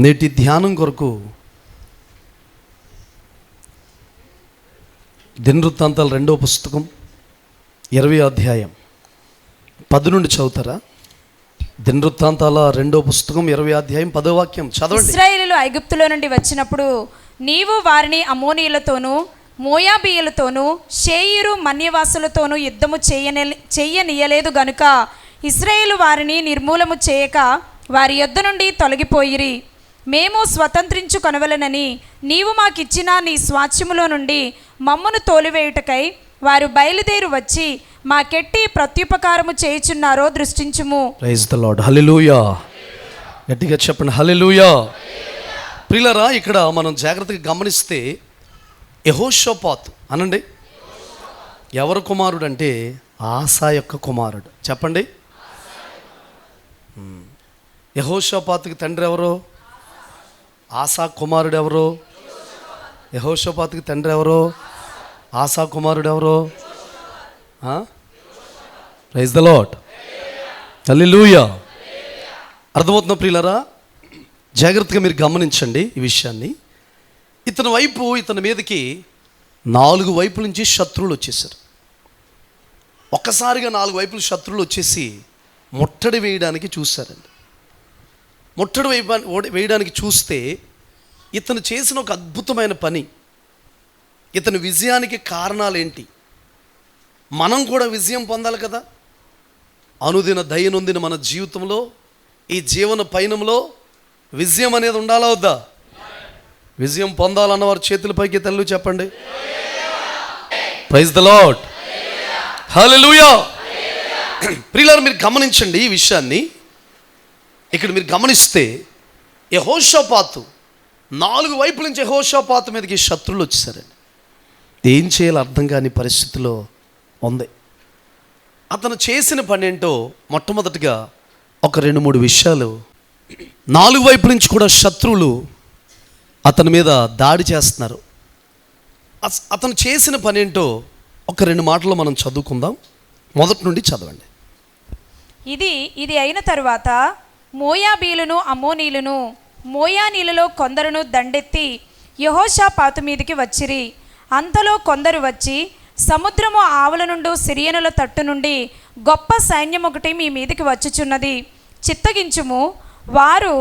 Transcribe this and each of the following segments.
నేటి ధ్యానం కొరకు దినవృత్తాంతాలు 2వ పుస్తకం 20వ అధ్యాయం 10 నుండి చదువుతారా? దినవృత్తాంతాల 2వ పుస్తకం 20వ అధ్యాయం 10వ వాక్యం చదవండి. ఇశ్రాయేలీయులు ఐగుప్తులో నుండి వచ్చినప్పుడు నీవు వారిని అమ్మోనీయులతోనూ మోయాబీయులతోనూ షేయిరు మన్యవాసులతోనూ యుద్ధము చెయ్యనీయలేదు గనుక ఇశ్రాయేలు వారిని నిర్మూలము చేయక వారి యొద్ద నుండి తొలగిపోయిరి. మేము స్వతంత్రించుకొనవలెనని నీవు మాకిచ్చిన నీ స్వాస్థ్యములో నుండి మమ్మును తోలివేయుటకై వారు బయలుదేరి వచ్చి మాకెట్టి ప్రత్యుపకారము చేయుచున్నారో దృష్టించుము. Praise the Lord. హల్లెలూయా. గట్టిగా చెప్పండి హల్లెలూయా. ప్రియులారా, ఇక్కడ మనం జాగ్రత్తగా గమనిస్తే యెహోషాపాతు అనండి ఎవరు కుమారుడు అంటే ఆసా యొక్క కుమారుడు. చెప్పండి. యెహోషాపాతుకి తండ్రి ఎవరు? ఆసా కుమారుడు ఎవరు? యెహోషాపాతుకి తండ్రి ఎవరు? ఆసా కుమారుడు ఎవరు? Praise the Lord. హల్లెలూయా. అర్థమవుతున్న ప్రియులారా, జాగ్రత్తగా మీరు గమనించండి ఈ విషయాన్ని. ఇతని మీదకి 4 వైపుల నుంచి శత్రువులు వచ్చేసారు. ఒక్కసారిగా 4 వైపులు శత్రువులు వచ్చేసి ముట్టడి వేయడానికి చూశారండి. ముట్టడి వేయడానికి చూస్తే ఇతను చేసిన ఒక అద్భుతమైన పని, ఇతని విజయానికి కారణాలేంటి? మనం కూడా విజయం పొందాలి కదా. అనుదిన దయనొందిన మన జీవితంలో, ఈ జీవన పయనంలో విజయం అనేది ఉండాలా వద్దా? విజయం పొందాలన్న వారు చేతుల పైకి తల్లు చెప్పండి. Praise the Lord. హల్లెలూయా. ప్రియులారా, మీరు గమనించండి ఈ విషయాన్ని. ఇక్కడ మీరు గమనిస్తే యెహోషాపాతు 4 వైపుల నుంచి యెహోషాపాతు మీదకి శత్రువులు వచ్చేసారండి. ఏం చేయాలో అర్థం కాని పరిస్థితిలో ఉంది. అతను చేసిన పని ఏంటో మొట్టమొదటిగా ఒక 2-3 విషయాలు. 4 వైపుల నుంచి కూడా శత్రువులు అతని మీద దాడి చేస్తున్నారు. అతను చేసిన పని ఏంటో ఒక 2 మాటలు మనం చదువుకుందాం. మొదటి నుండి చదవండి. ఇది అయిన తరువాత మోయాబీలును అమ్మోనీయులను మోయానీయులలో కొందరును దండెత్తి యెహోషాపాతు మీదికి వచ్చిరి. అంతలో కొందరు వచ్చి సముద్రము ఆవల నుండి సిరియనుల తట్టు నుండి గొప్ప సైన్యం ఒకటి మీ మీదికి వచ్చుచున్నది, చిత్తగించుము, వారు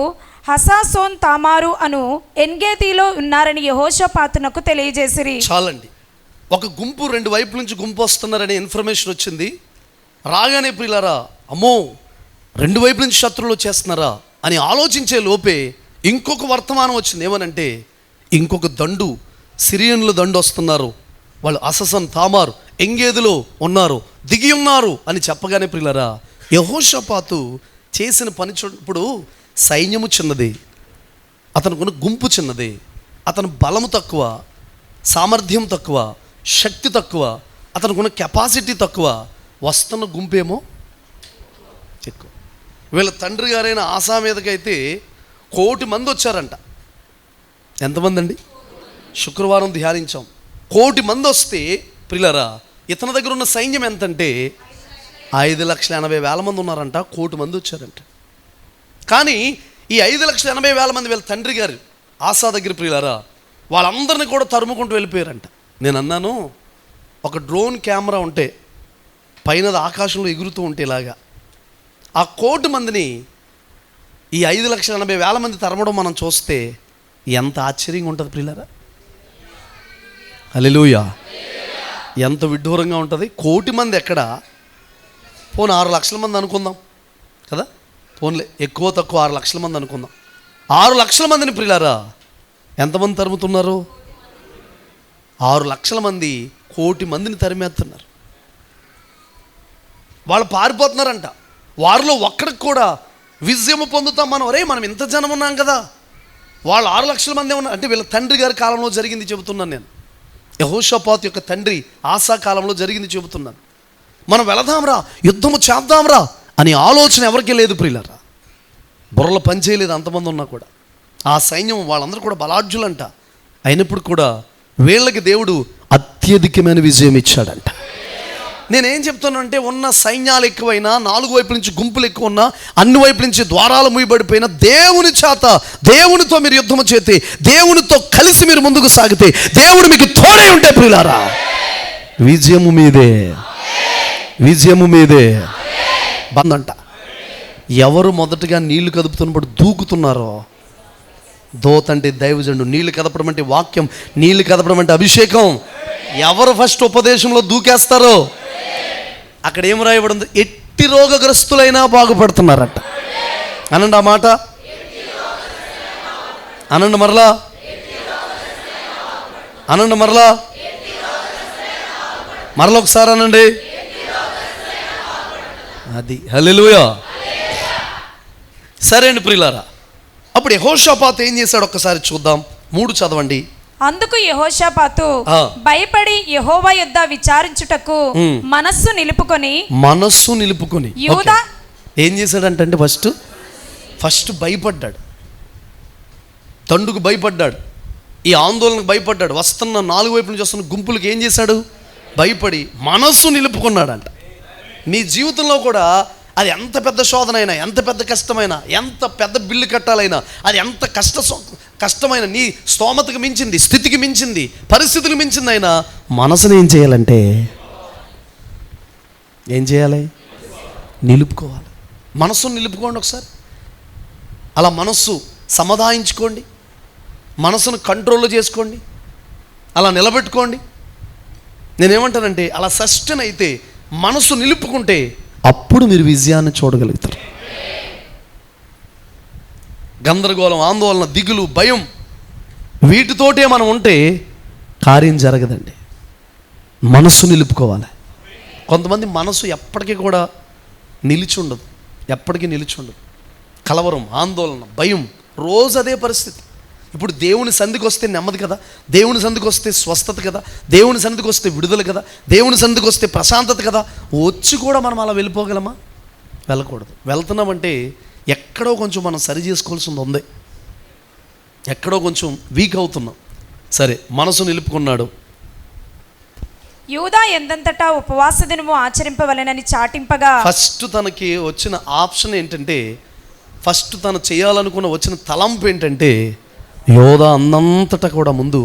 హసాసోన్ తామారు అను ఎన్గేదీలో ఉన్నారని యెహోషాపాతునకు తెలియజేసిరి. చాలండి. ఒక గుంపు 2 వైపుల నుంచి గుంపు వస్తున్నారనే ఇన్ఫర్మేషన్ వచ్చింది. రాగానే ప్రియులారా, అమ్మో 2 వైపుల నుంచి శత్రువులు చేస్తున్నారా అని ఆలోచించే లోపే ఇంకొక వర్తమానం వచ్చింది. ఏమనంటే ఇంకొక దండు, సిరియన్ల దండు వస్తున్నారు, వాళ్ళు అససన్ తామారు ఎంగేదిలో ఉన్నారు, దిగి ఉన్నారు అని చెప్పగానే ప్రియులారా, యెహోషాపాతు చేసిన పని ఇప్పుడు సైన్యము చిన్నది, అతనుకున్న గుంపు చిన్నది, అతని బలము తక్కువ, సామర్థ్యం తక్కువ, శక్తి తక్కువ, అతనుకున్న కెపాసిటీ తక్కువ, వస్తున్న గుంపేమో ఎక్కువ. వీళ్ళ తండ్రి గారైన ఆసా మీదకైతే 1,000,000 మంది వచ్చారంట. ఎంతమంది అండి? శుక్రవారం ధ్యానించాం. 1,000,000 మంది వస్తే ప్రియులారా, ఇతని దగ్గర ఉన్న సైన్యం ఎంతంటే 5,80,000 మంది ఉన్నారంట. 1,000,000 మంది వచ్చారంట. కానీ ఈ 5,80,000 మంది వీళ్ళ తండ్రి గారు ఆసా దగ్గర ప్రియులారా, వాళ్ళందరినీ కూడా తరుముకుంటూ వెళ్ళిపోయారంట. నేను అన్నాను, ఒక డ్రోన్ కెమెరా ఉంటే పైన ఆకాశంలో ఎగురుతూ ఉంటే ఇలాగా ఆ 1,000,000 మందిని ఈ 5,80,000 మంది తరమడం మనం చూస్తే ఎంత ఆశ్చర్యంగా ఉంటుంది ప్రియులారా. హల్లెలూయా. ఎంత విడ్డూరంగా ఉంటుంది. 1,000,000 మంది ఎక్కడ, పోనీ 6 లక్షల మంది అనుకుందాం కదా, పోన్లే ఎక్కువ తక్కువ 6 లక్షల మంది అనుకుందాం. 6 లక్షల మందిని ప్రియులారా ఎంతమంది తరుముతున్నారు? 6 లక్షల మంది 1,000,000 మందిని తరిమేస్తున్నారు. వాళ్ళు పారిపోతున్నారంట. వారిలో ఒక్కడికి కూడా విజయము పొందుతాం మనం ఇంత జనం ఉన్నాం కదా, వాళ్ళు 6 లక్షల మంది ఉన్నారు అంటే వీళ్ళ తండ్రి గారి కాలంలో జరిగింది చెబుతున్నాను నేను. యెహోషాపాతు యొక్క తండ్రి ఆసా కాలంలో జరిగింది చెబుతున్నాను. మనం వెళదాంరా, యుద్ధము చేద్దాంరా అని ఆలోచన ఎవరికీ లేదు ప్రియులారా. బుర్రలు పనిచేయలేదు అంతమంది ఉన్నా కూడా. ఆ సైన్యం వాళ్ళందరూ కూడా బలాఢ్యులంట. అయినప్పుడు కూడా వీళ్ళకి దేవుడు అత్యధికమైన విజయం ఇచ్చాడంట. నేనేం చెప్తానంటే, ఉన్న సైన్యాలు ఎక్కువైనా, 4 వైపుల నుంచి గుంపులు ఎక్కువ ఉన్నా, అన్ని వైపుల నుంచి ద్వారాలు మూయబడిపోయినా, దేవుని చేత, దేవునితో మీరు యుద్ధము చేతి, దేవునితో కలిసి మీరు ముందుకు సాగితే, దేవుడు మీకు తోడై ఉంటే ప్రియులారా, విజయము మీదే, విజయము మీదే. బందంట. ఎవరు మొదటగా నీళ్లు కదుపుతున్నప్పుడు దూకుతున్నారో, దోతంటే దైవజనుడు, నీళ్లు కదపడం అంటే వాక్యం, నీళ్లు కదపడం అంటే అభిషేకం. ఎవరు ఫస్ట్ ఉపదేశంలో దూకేస్తారో అక్కడ ఏం రాయబడింది? ఎట్టి రోగగ్రస్తులైనా బాగుపడుతున్నారట. అనండి ఆ మాట, అనండి మరలా, అనండి మరలా, మరలా ఒకసారి అనండి. అది హల్లెలూయా. సరే అండి ప్రియులారా, అప్పుడు యెహోషాపాతు ఏం చేశాడు ఒక్కసారి చూద్దాం. 3 చదవండి. అందుకు యెహోషాపాతు భయపడి యెహోవా యొద్ద విచారించుటకు మనస్సు నిలుపుకొని యూదా ఏం చేశాడంటే ఫస్ట్ భయపడ్డాడు, తండుకు భయపడ్డాడు, ఈ ఆందోళనకు భయపడ్డాడు, వస్తున్న 4 వైపుల నుంచి వస్తున్న గుంపులకు ఏం చేశాడు? భయపడి మనస్సు నిలుపుకున్నాడంట. మీ జీవితంలో కూడా అది ఎంత పెద్ద శోధనైనా, ఎంత పెద్ద కష్టమైనా, ఎంత పెద్ద బిల్లు కట్టాలైనా, అది ఎంత కష్టమైన, నీ స్తోమతకు మించింది, స్థితికి మించింది, పరిస్థితులకు మించింది అయినా, మనసును ఏం చేయాలంటే, ఏం చేయాలి? నిలుపుకోవాలి. మనస్సును నిలుపుకోండి ఒకసారి. అలా మనస్సు సమాధాయించుకోండి, మనసును కంట్రోల్లో చేసుకోండి, అలా నిలబెట్టుకోండి. నేనేమంటానంటే, అలా సస్టైన్ అయితే, మనసు నిలుపుకుంటే అప్పుడు మీరు విజయాన్ని చూడగలుగుతారు. గందరగోళం, ఆందోళన, దిగులు, భయం, వీటితోటే మనం ఉంటే కార్యం జరగదండి. మనసు నిలుపుకోవాలి. కొంతమంది మనసు ఎప్పటికీ కూడా నిలిచి ఉండదు, ఎప్పటికీ నిలిచి ఉండదు. కలవరం, ఆందోళన, భయం, రోజు అదే పరిస్థితి. ఇప్పుడు దేవుని సన్నిధికి వస్తే నెమ్మది కదా, దేవుని సన్నిధికి వస్తే స్వస్థత కదా, దేవుని సన్నిధికి వస్తే విడుదల కదా, దేవుని సన్నిధికి వస్తే ప్రశాంతత కదా, వచ్చి కూడా మనం అలా వెళ్ళిపోగలమా? వెళ్ళకూడదు. వెళ్తున్నామంటే ఎక్కడో కొంచెం మనం సరి చేసుకోవాల్సింది ఉంది, ఎక్కడో కొంచెం వీక్ అవుతున్నాం. సరే, మనసు నిలుపుకున్నాడు. యూదా ఎందంతటా ఉపవాస దినము ఆచరింపవలెనని చాటింపగా, ఫస్ట్ తనకి వచ్చిన ఆప్షన్ ఏంటంటే, ఫస్ట్ తను చేయాలనుకున్న వచ్చిన తలంపు ఏంటంటే, యోధా అన్నంతటా కూడా ముందు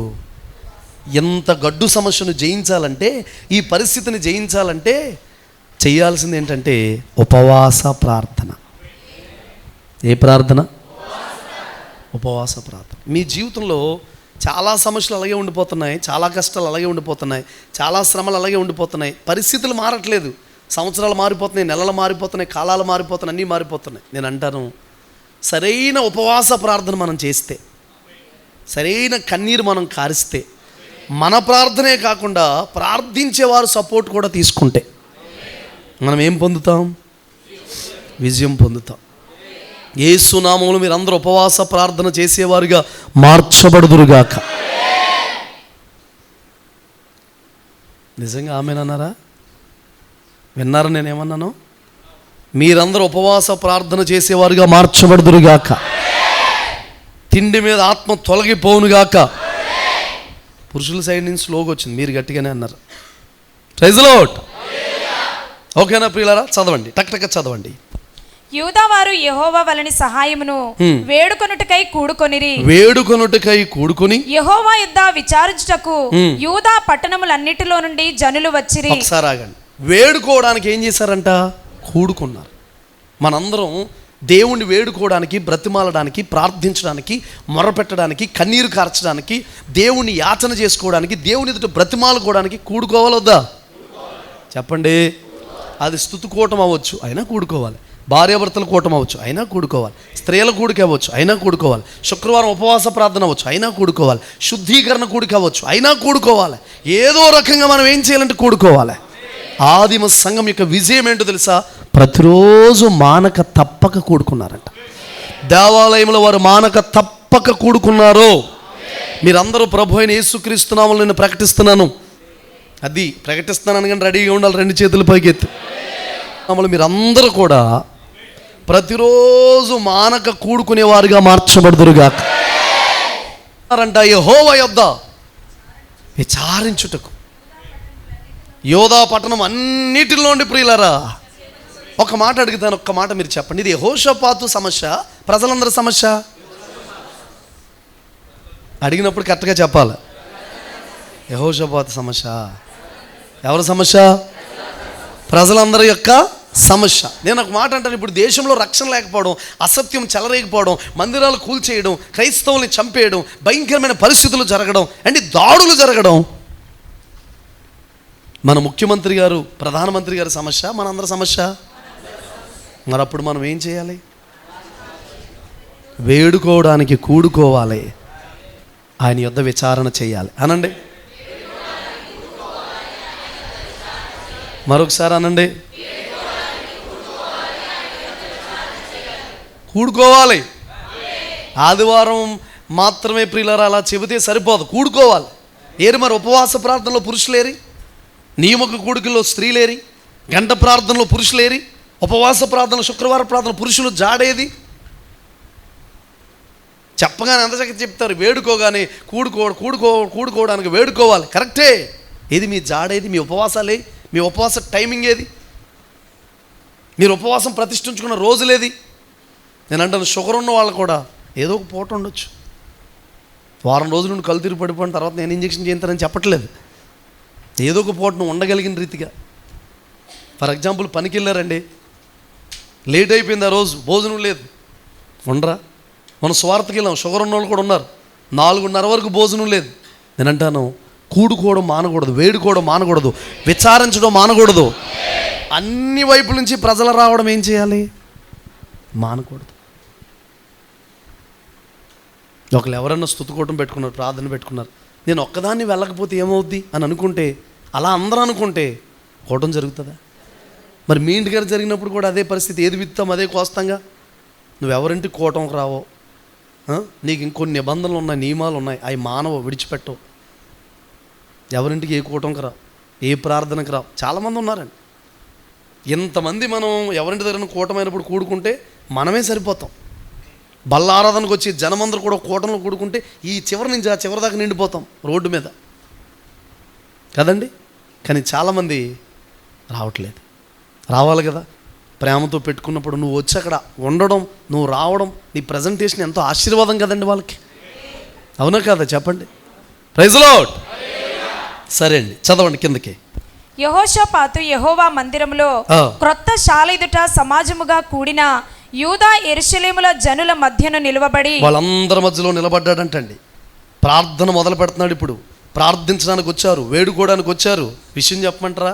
ఎంత గడ్డు సమస్యను జయించాలంటే, ఈ పరిస్థితిని జయించాలంటే చేయాల్సింది ఏంటంటే ఉపవాస ప్రార్థన. ఏ ప్రార్థన? ఉపవాస ప్రార్థన. మీ జీవితంలో చాలా సమస్యలు అలాగే ఉండిపోతున్నాయి, చాలా కష్టాలు అలాగే ఉండిపోతున్నాయి, చాలా శ్రమలు అలాగే ఉండిపోతున్నాయి. పరిస్థితులు మారట్లేదు, సంవత్సరాలు మారిపోతున్నాయి, నెలలు మారిపోతున్నాయి, కాలాలు మారిపోతున్నాయి, అన్నీ మారిపోతున్నాయి. నేను అంటాను, సరైన ఉపవాస ప్రార్థన మనం చేస్తే, సరైన కన్నీరు మనం కారిస్తే, మన ప్రార్థనే కాకుండా ప్రార్థించేవారు సపోర్ట్ కూడా తీసుకుంటే మనం ఏం పొందుతాం? విజయం పొందుతాం. యేసు నామములో మీరు అందరూ ఉపవాస ప్రార్థన చేసేవారుగా మార్చబడుదురుగాక. నిజంగా ఆమేనన్నారా? విన్నారా నేనేమన్నాను? మీరందరూ ఉపవాస ప్రార్థన చేసేవారుగా మార్చబడుదురుగాక. తిండి మీద ఆత్మ తొలగిపోవునుగాక. పురుషుల సైడ్ నుంచి స్లోగా వచ్చింది, మీరు గట్టిగానే అన్నారు. Praise the lord. ఓకేనా ప్రియులారా? చదవండి, టక్ చదవండి. యూదావారు యెహోవా వలని సహాయమును వేడుకొనుటకై కూడుకొని యెహోవా యొద్ద విచారించుటకు యూదా పట్టణములన్నిటిలో నుండి జనులు వచ్చిరి. ఒకసారి ఆగండి. వేడుకోవడానికి ఏం చేశారంట? కూడుకున్నారు. మనందరం దేవుణ్ణి వేడుకోవడానికి, బ్రతిమాలడానికి, ప్రార్థించడానికి, మొరపెట్టడానికి, కన్నీరు కార్చడానికి, దేవుణ్ణి యాచన చేసుకోవడానికి, దేవుని ఎదుట బ్రతిమాలుకోవడానికి కూడుకోవాలొద్దా? చెప్పండి. అది స్తుతి కూటం అవ్వచ్చు, అయినా కూడుకోవాలి. భార్యాభర్తల కూటం అవ్వచ్చు, అయినా కూడుకోవాలి. స్త్రీల కూడిక అవ్వచ్చు, అయినా కూడుకోవాలి. శుక్రవారం ఉపవాస ప్రార్థన అవ్వచ్చు, అయినా కూడుకోవాలి. శుద్ధీకరణ కూడిక అవ్వచ్చు, అయినా కూడుకోవాలి. ఏదో రకంగా మనం ఏం చేయాలంటే కూడుకోవాలి. ఆదిమ సంఘం యొక్క విజయం ఏంటో తెలుసా? ప్రతిరోజు మానక తప్పక కూడుకున్నారంట. దేవాలయంలో వారు మానక తప్పక కూడుకున్నారు. మీరందరూ ప్రభు అయిన యేసుక్రీస్తు నామములో నేను ప్రకటిస్తున్నాను, అది ప్రకటిస్తున్నాను కానీ రెడీగా ఉండాలి. 2 చేతులు పైకెత్తి. మీరందరూ కూడా ప్రతిరోజు మానక కూడుకునేవారుగా మార్చబడుదురుగాక. యెహోవా యొద్ద విచారించుటకు. యోధా పట్టణం అన్నిటిలో ఉండి ప్రియులారా, ఒక మాట అడుగుతాను, ఒక్క మాట మీరు చెప్పండి. ఇది యెహోషాపాతు సమస్య, ప్రజలందరి సమస్య? అడిగినప్పుడు కరెక్ట్గా చెప్పాలి. యెహోషాపాతు సమస్య. ఎవరి సమస్య? ప్రజలందరి యొక్క సమస్య. నేను ఒక మాట అంటాను, ఇప్పుడు దేశంలో రక్షణ లేకపోవడం, అసత్యం చెలరేగిపోవడం, మందిరాలు కూల్చేయడం, క్రైస్తవుల్ని చంపేయడం, భయంకరమైన పరిస్థితులు జరగడం, అంటే దాడులు జరగడం మన ముఖ్యమంత్రి గారు, ప్రధానమంత్రి గారి సమస్య, మనందరి సమస్య. మరి అప్పుడు మనం ఏం చేయాలి? వేడుకోవడానికి కూడుకోవాలి, ఆయన యొద్ద విచారణ చేయాలి. అనండి, మరొకసారి అనండి. కూడుకోవాలి. ఆదివారం మాత్రమే ప్రియులారా అలా చెబితే సరిపోదు, కూడుకోవాలి. ఏరి మరి ఉపవాస ప్రార్థనలో పురుషులేరి, నియమక కూడికల్లో స్త్రీలేరి, గంట ప్రార్థనలో పురుషులేరి, ఉపవాస ప్రార్థన శుక్రవారం ప్రార్థన పురుషులు చెప్పగానే ఎంత చక్కగా చెప్తారు. వేడుకోగానే కూడుకోవడానికి వేడుకోవాలి, కరెక్టే. ఏది మీ జాడేది? మీ ఉపవాసాలే? మీ ఉపవాస టైమింగ్ ఏది? మీరు ఉపవాసం ప్రతిష్ఠించుకున్న రోజులేది? నేను అంటాను, షుగర్ ఉన్న వాళ్ళు కూడా ఏదో ఒక పూట ఉండొచ్చు. వారం రోజుల నుండి కళ్ళు తిరిగి పడిపోయిన తర్వాత నేను ఇంజక్షన్ చేయించానని చెప్పట్లేదు. ఏదో ఒక పూట నువ్వు ఉండగలిగిన రీతిగా. ఫర్ ఎగ్జాంపుల్, పనికి వెళ్ళారండి, లేట్ అయిపోయింది, ఆ రోజు భోజనం లేదు, ఉండరా? మనం స్వార్థకి వెళ్ళాం, షుగర్ ఉన్న వాళ్ళు కూడా ఉన్నారు, 4:30 వరకు భోజనం లేదు. నేను అంటాను, కూడుకోవడం మానకూడదు, వేడుకోవడం మానకూడదు, విచారించడం మానకూడదు. అన్ని వైపుల నుంచి ప్రజలు రావడం ఏం చేయాలి? మానకూడదు. ఒకళ్ళు ఎవరన్నా స్తుతికోవటం పెట్టుకున్నారు, ప్రార్థన పెట్టుకున్నారు, నేను ఒక్కదాన్ని వెళ్ళకపోతే ఏమవుద్ది అని అనుకుంటే, అలా అందరూ అనుకుంటే కోవటం జరుగుతుందా? మరి మీ ఇంటిగారు జరిగినప్పుడు కూడా అదే పరిస్థితి. ఏది విత్తాం అదే కోస్తాంగా. నువ్వెవరింటికి కోవటంకి రావో, నీకు ఇంకొన్ని నిబంధనలు ఉన్నాయి, నియమాలు ఉన్నాయి, అవి మానవ విడిచిపెట్టవు. ఎవరింటికి ఏ కూటంకి రావు, ఏ ప్రార్థనకి రావు. చాలామంది ఉన్నారండి. ఇంతమంది మనం ఎవరింటి దగ్గర కూటమైనప్పుడు కూడుకుంటే మనమే సరిపోతాం. బల్ల ఆరాధనకు వచ్చి జనమందరూ కూడా కూటంలో కూడుకుంటే ఈ చివరి నుంచి ఆ చివరి దాకా నిండిపోతాం రోడ్డు మీద, కదండి. కానీ చాలామంది రావట్లేదు. రావాలి కదా, ప్రేమతో పెట్టుకున్నప్పుడు నువ్వు వచ్చి అక్కడ ఉండడం, నువ్వు రావడం, నీ ప్రజెంటేషన్ ఎంతో ఆశీర్వాదం కదండి వాళ్ళకి. అవునా కదా చెప్పండి. Praise lord. సరే అండి, చదవండి కిందకి. యెహోషాపాతు యెహోవా మందిరములో క్రొత్త శాల ఎదుట సమాజముగా కూడిన యూదా యెరూషలేముల జనుల మధ్యను నిలవబడి, వాళ్ళందరి మధ్యలో నిలబడ్డాడంటండి. ప్రార్థన మొదలు పెడుతున్నాడు. ఇప్పుడు ప్రార్థించడానికి వచ్చారు, వేడుకోవడానికి వచ్చారు. విషయం చెప్పమంటారా?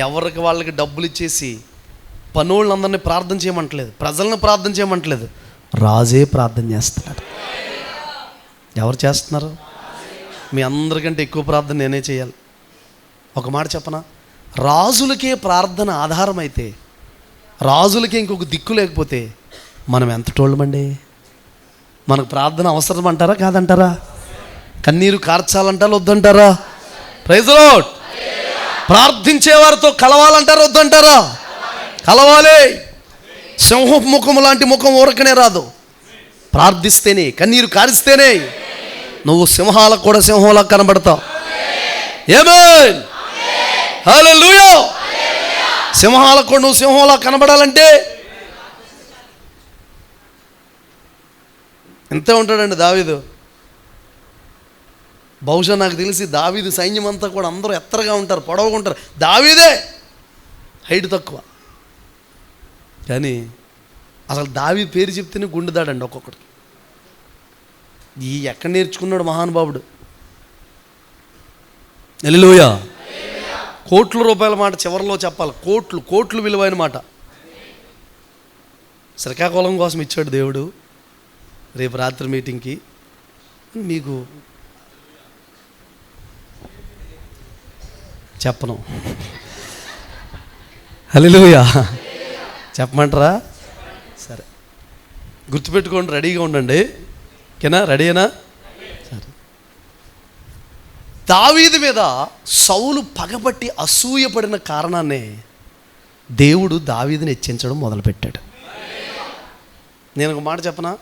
ఎవరికి వాళ్ళకి డబ్బులు ఇచ్చేసి పనోళ్ళందరినీ ప్రార్థన చేయమంటలేదు, ప్రజలను ప్రార్థన చేయమంటలేదు, రాజే ప్రార్థన చేస్తున్నాడు. ఎవరు చేస్తున్నారు? మీ అందరికంటే ఎక్కువ ప్రార్థన నేనే చేయాలి. ఒక మాట చెప్పనా, రాజులకే ప్రార్థన ఆధారం అయితే, రాజులకే ఇంకొక దిక్కు లేకపోతే మనం ఎంత టోళ్ళమండి? మనకు ప్రార్థన అవసరం అంటారా కాదంటారా? కన్నీరు కార్చాలంటారా వద్దంటారా? Praise lord. ప్రార్థించేవారితో కలవాలంటారా వద్దంటారా? కలవాలి. సింహపు ముఖం లాంటి ముఖం ఊరకనే రాదు. ప్రార్థిస్తేనే, కన్నీరు కారిస్తేనే నువ్వు సింహాలకు కూడా సింహంలా కనబడతావు. ఆమేన్, హల్లెలూయా. సింహాలకు కూడా నువ్వు సింహంలా కనబడాలంటే ఎంతే ఉంటాడండి దావీదు. బహుశా నాకు తెలిసి దావీదు సైన్యం అంతా కూడా అందరూ ఎత్తరగా ఉంటారు, పొడవుగా ఉంటారు. దావీదే హైట్ తక్కువ. కానీ అసలు దావీదు పేరు చెప్తేనే గుండెదాడండి ఒక్కొక్కడికి. ఈ ఎక్కడ నేర్చుకున్నాడు మహానుభావుడు? హల్లెలూయా. కోట్ల రూపాయల మాట చివరిలో చెప్పాలి. కోట్లు విలువైన మాట. శ్రీకాకుళం కోసం ఇచ్చాడు దేవుడు. రేపు రాత్రి మీటింగ్కి మీకు చెప్పను. హల్లెలూయా. చెప్పమంటారా? సరే, గుర్తుపెట్టుకోండి, రెడీగా ఉండండి. ఓకేనా? రెడీనా? సరే. దావీదు మీద సౌలు పగబట్టి అసూయపడిన కారణాన్నే దేవుడు దావీదుని హెచ్చించడం మొదలుపెట్టాడు. నేను ఒక మాట చెప్పనా,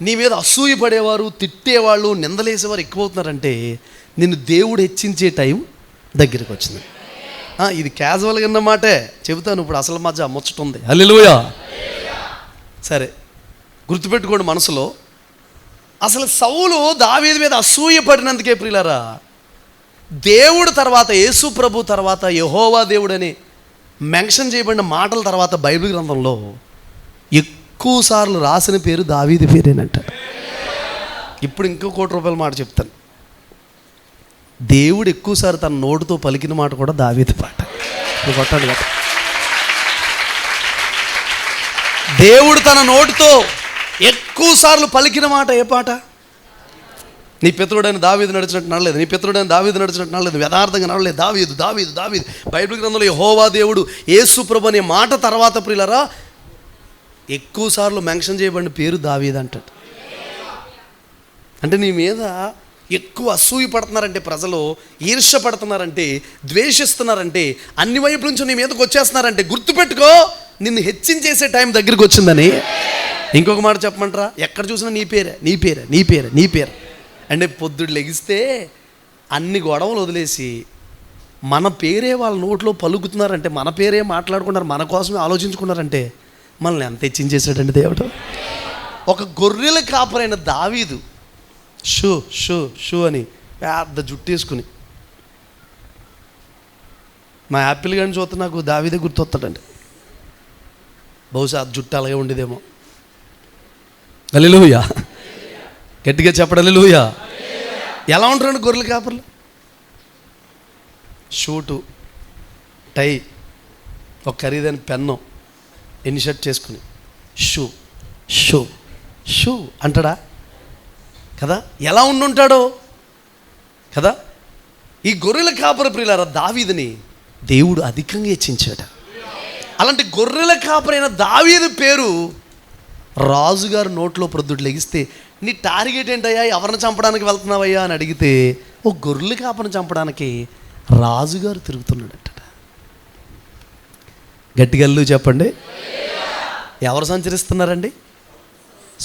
నీ మీద అసూయపడేవారు, తిట్టేవాళ్ళు, నిందలేసేవారు ఎక్కువ అవుతున్నారంటే నిన్ను దేవుడు హెచ్చించే టైం దగ్గరికి వచ్చింది. ఇది క్యాజువల్గా ఉన్న మాటే చెబుతాను. ఇప్పుడు అసలు మధ్య ముచ్చట ఉంది. హల్లెలూయా. సరే, గుర్తుపెట్టుకోండి మనసులో. అసలు సౌలు దావీదు మీద అసూయ పడినందుకే ప్రియులారా, దేవుడు తర్వాత యేసు ప్రభు తర్వాత యెహోవా దేవుడని మెన్షన్ చేయబడిన మాటల తర్వాత బైబిల్ గ్రంథంలో ఎక్కువ సార్లు రాసిన పేరు దావీదు పేరేనంట. ఇప్పుడు ఇంకో ₹1,00,00,000 మాట చెప్తాను. దేవుడు ఎక్కువసారి తన నోటితో పలికిన మాట కూడా దావీదు పాట. కొట్టాడు కదా. దేవుడు తన నోటితో ఎక్కువ సార్లు పలికిన మాట ఏ పాట? నీ పితరుడైన దావీదు నడిచినట్టు నడలేదు, నీ పితరుడైన దావీదు నడిచినట్టు నడలేదు, యథార్థంగా నడలేదు. దావీదు దావీదు దావీదు. బైబిల్ గ్రంథంలో యెహోవా దేవుడు యేసు ప్రభు అనే మాట తర్వాత ప్రియులరా ఎక్కువ సార్లు మెన్షన్ చేయబడిన పేరు దావీదు అంటాడు. అంటే నీ మీద ఎక్కువ అసూయ పడుతున్నారంటే, ప్రజలు ఈర్ష్య పడుతున్నారంటే, ద్వేషిస్తున్నారంటే, అన్ని వైపుల నుంచి నీ మీదకి వచ్చేస్తున్నారంటే గుర్తుపెట్టుకో, నిన్ను హెచ్చించేసే టైం దగ్గరికి వచ్చిందని. ఇంకొక మాట చెప్పమంటారా? ఎక్కడ చూసినా నీ పేరే నీ పేరే నీ పేరే నీ పేరే అంటే పొద్దుడు లెగిస్తే అన్ని గొడవలు వదిలేసి మన పేరే వాళ్ళ నోట్లో పలుకుతున్నారంటే, మన పేరే మాట్లాడుకున్నారు, మన కోసమే ఆలోచించుకున్నారంటే మనల్ని ఎంత హెచ్చించేసాడండి దేవుడు. ఒక గొర్రెల కాపరైన దావీదు షూ షూ షూ అని పెద్ద జుట్టు వేసుకుని, మా యాపిల్ గారిని చూస్తే నాకు దావీదే గుర్తొస్తాడండి. బహుశా ఆ జుట్టు అలాగే ఉండేదేమో. హల్లెలూయా. గట్టిగా చెప్పండి హల్లెలూయా. ఎలా ఉంటారండి గొర్రెల కాపర్లు? షూటు, టై, ఒక ఖరీదైన పెన్ను, ఎన్ని షర్ట్ చేసుకుని షూ షూ షూ అంటాడా కదా? ఎలా ఉండుంటాడో కదా. ఈ గొర్రెల కాపరి ప్రియులారా దావీదుని దేవుడు అధికంగా హెచ్చించాడు. అలాంటి గొర్రెల కాపరైన దావీదు పేరు రాజుగారు నోట్లో ప్రొద్దుడు లెగిస్తే, నీ టార్గెట్ ఏంటయ్యా, ఎవరిని చంపడానికి వెళ్తున్నావయ్యా అని అడిగితే, ఓ గొర్రెల కాపరిని చంపడానికి రాజుగారు తిరుగుతున్నాడట. గట్టిగల్లు చెప్పండి. ఎవరు సంచరిస్తున్నారండి?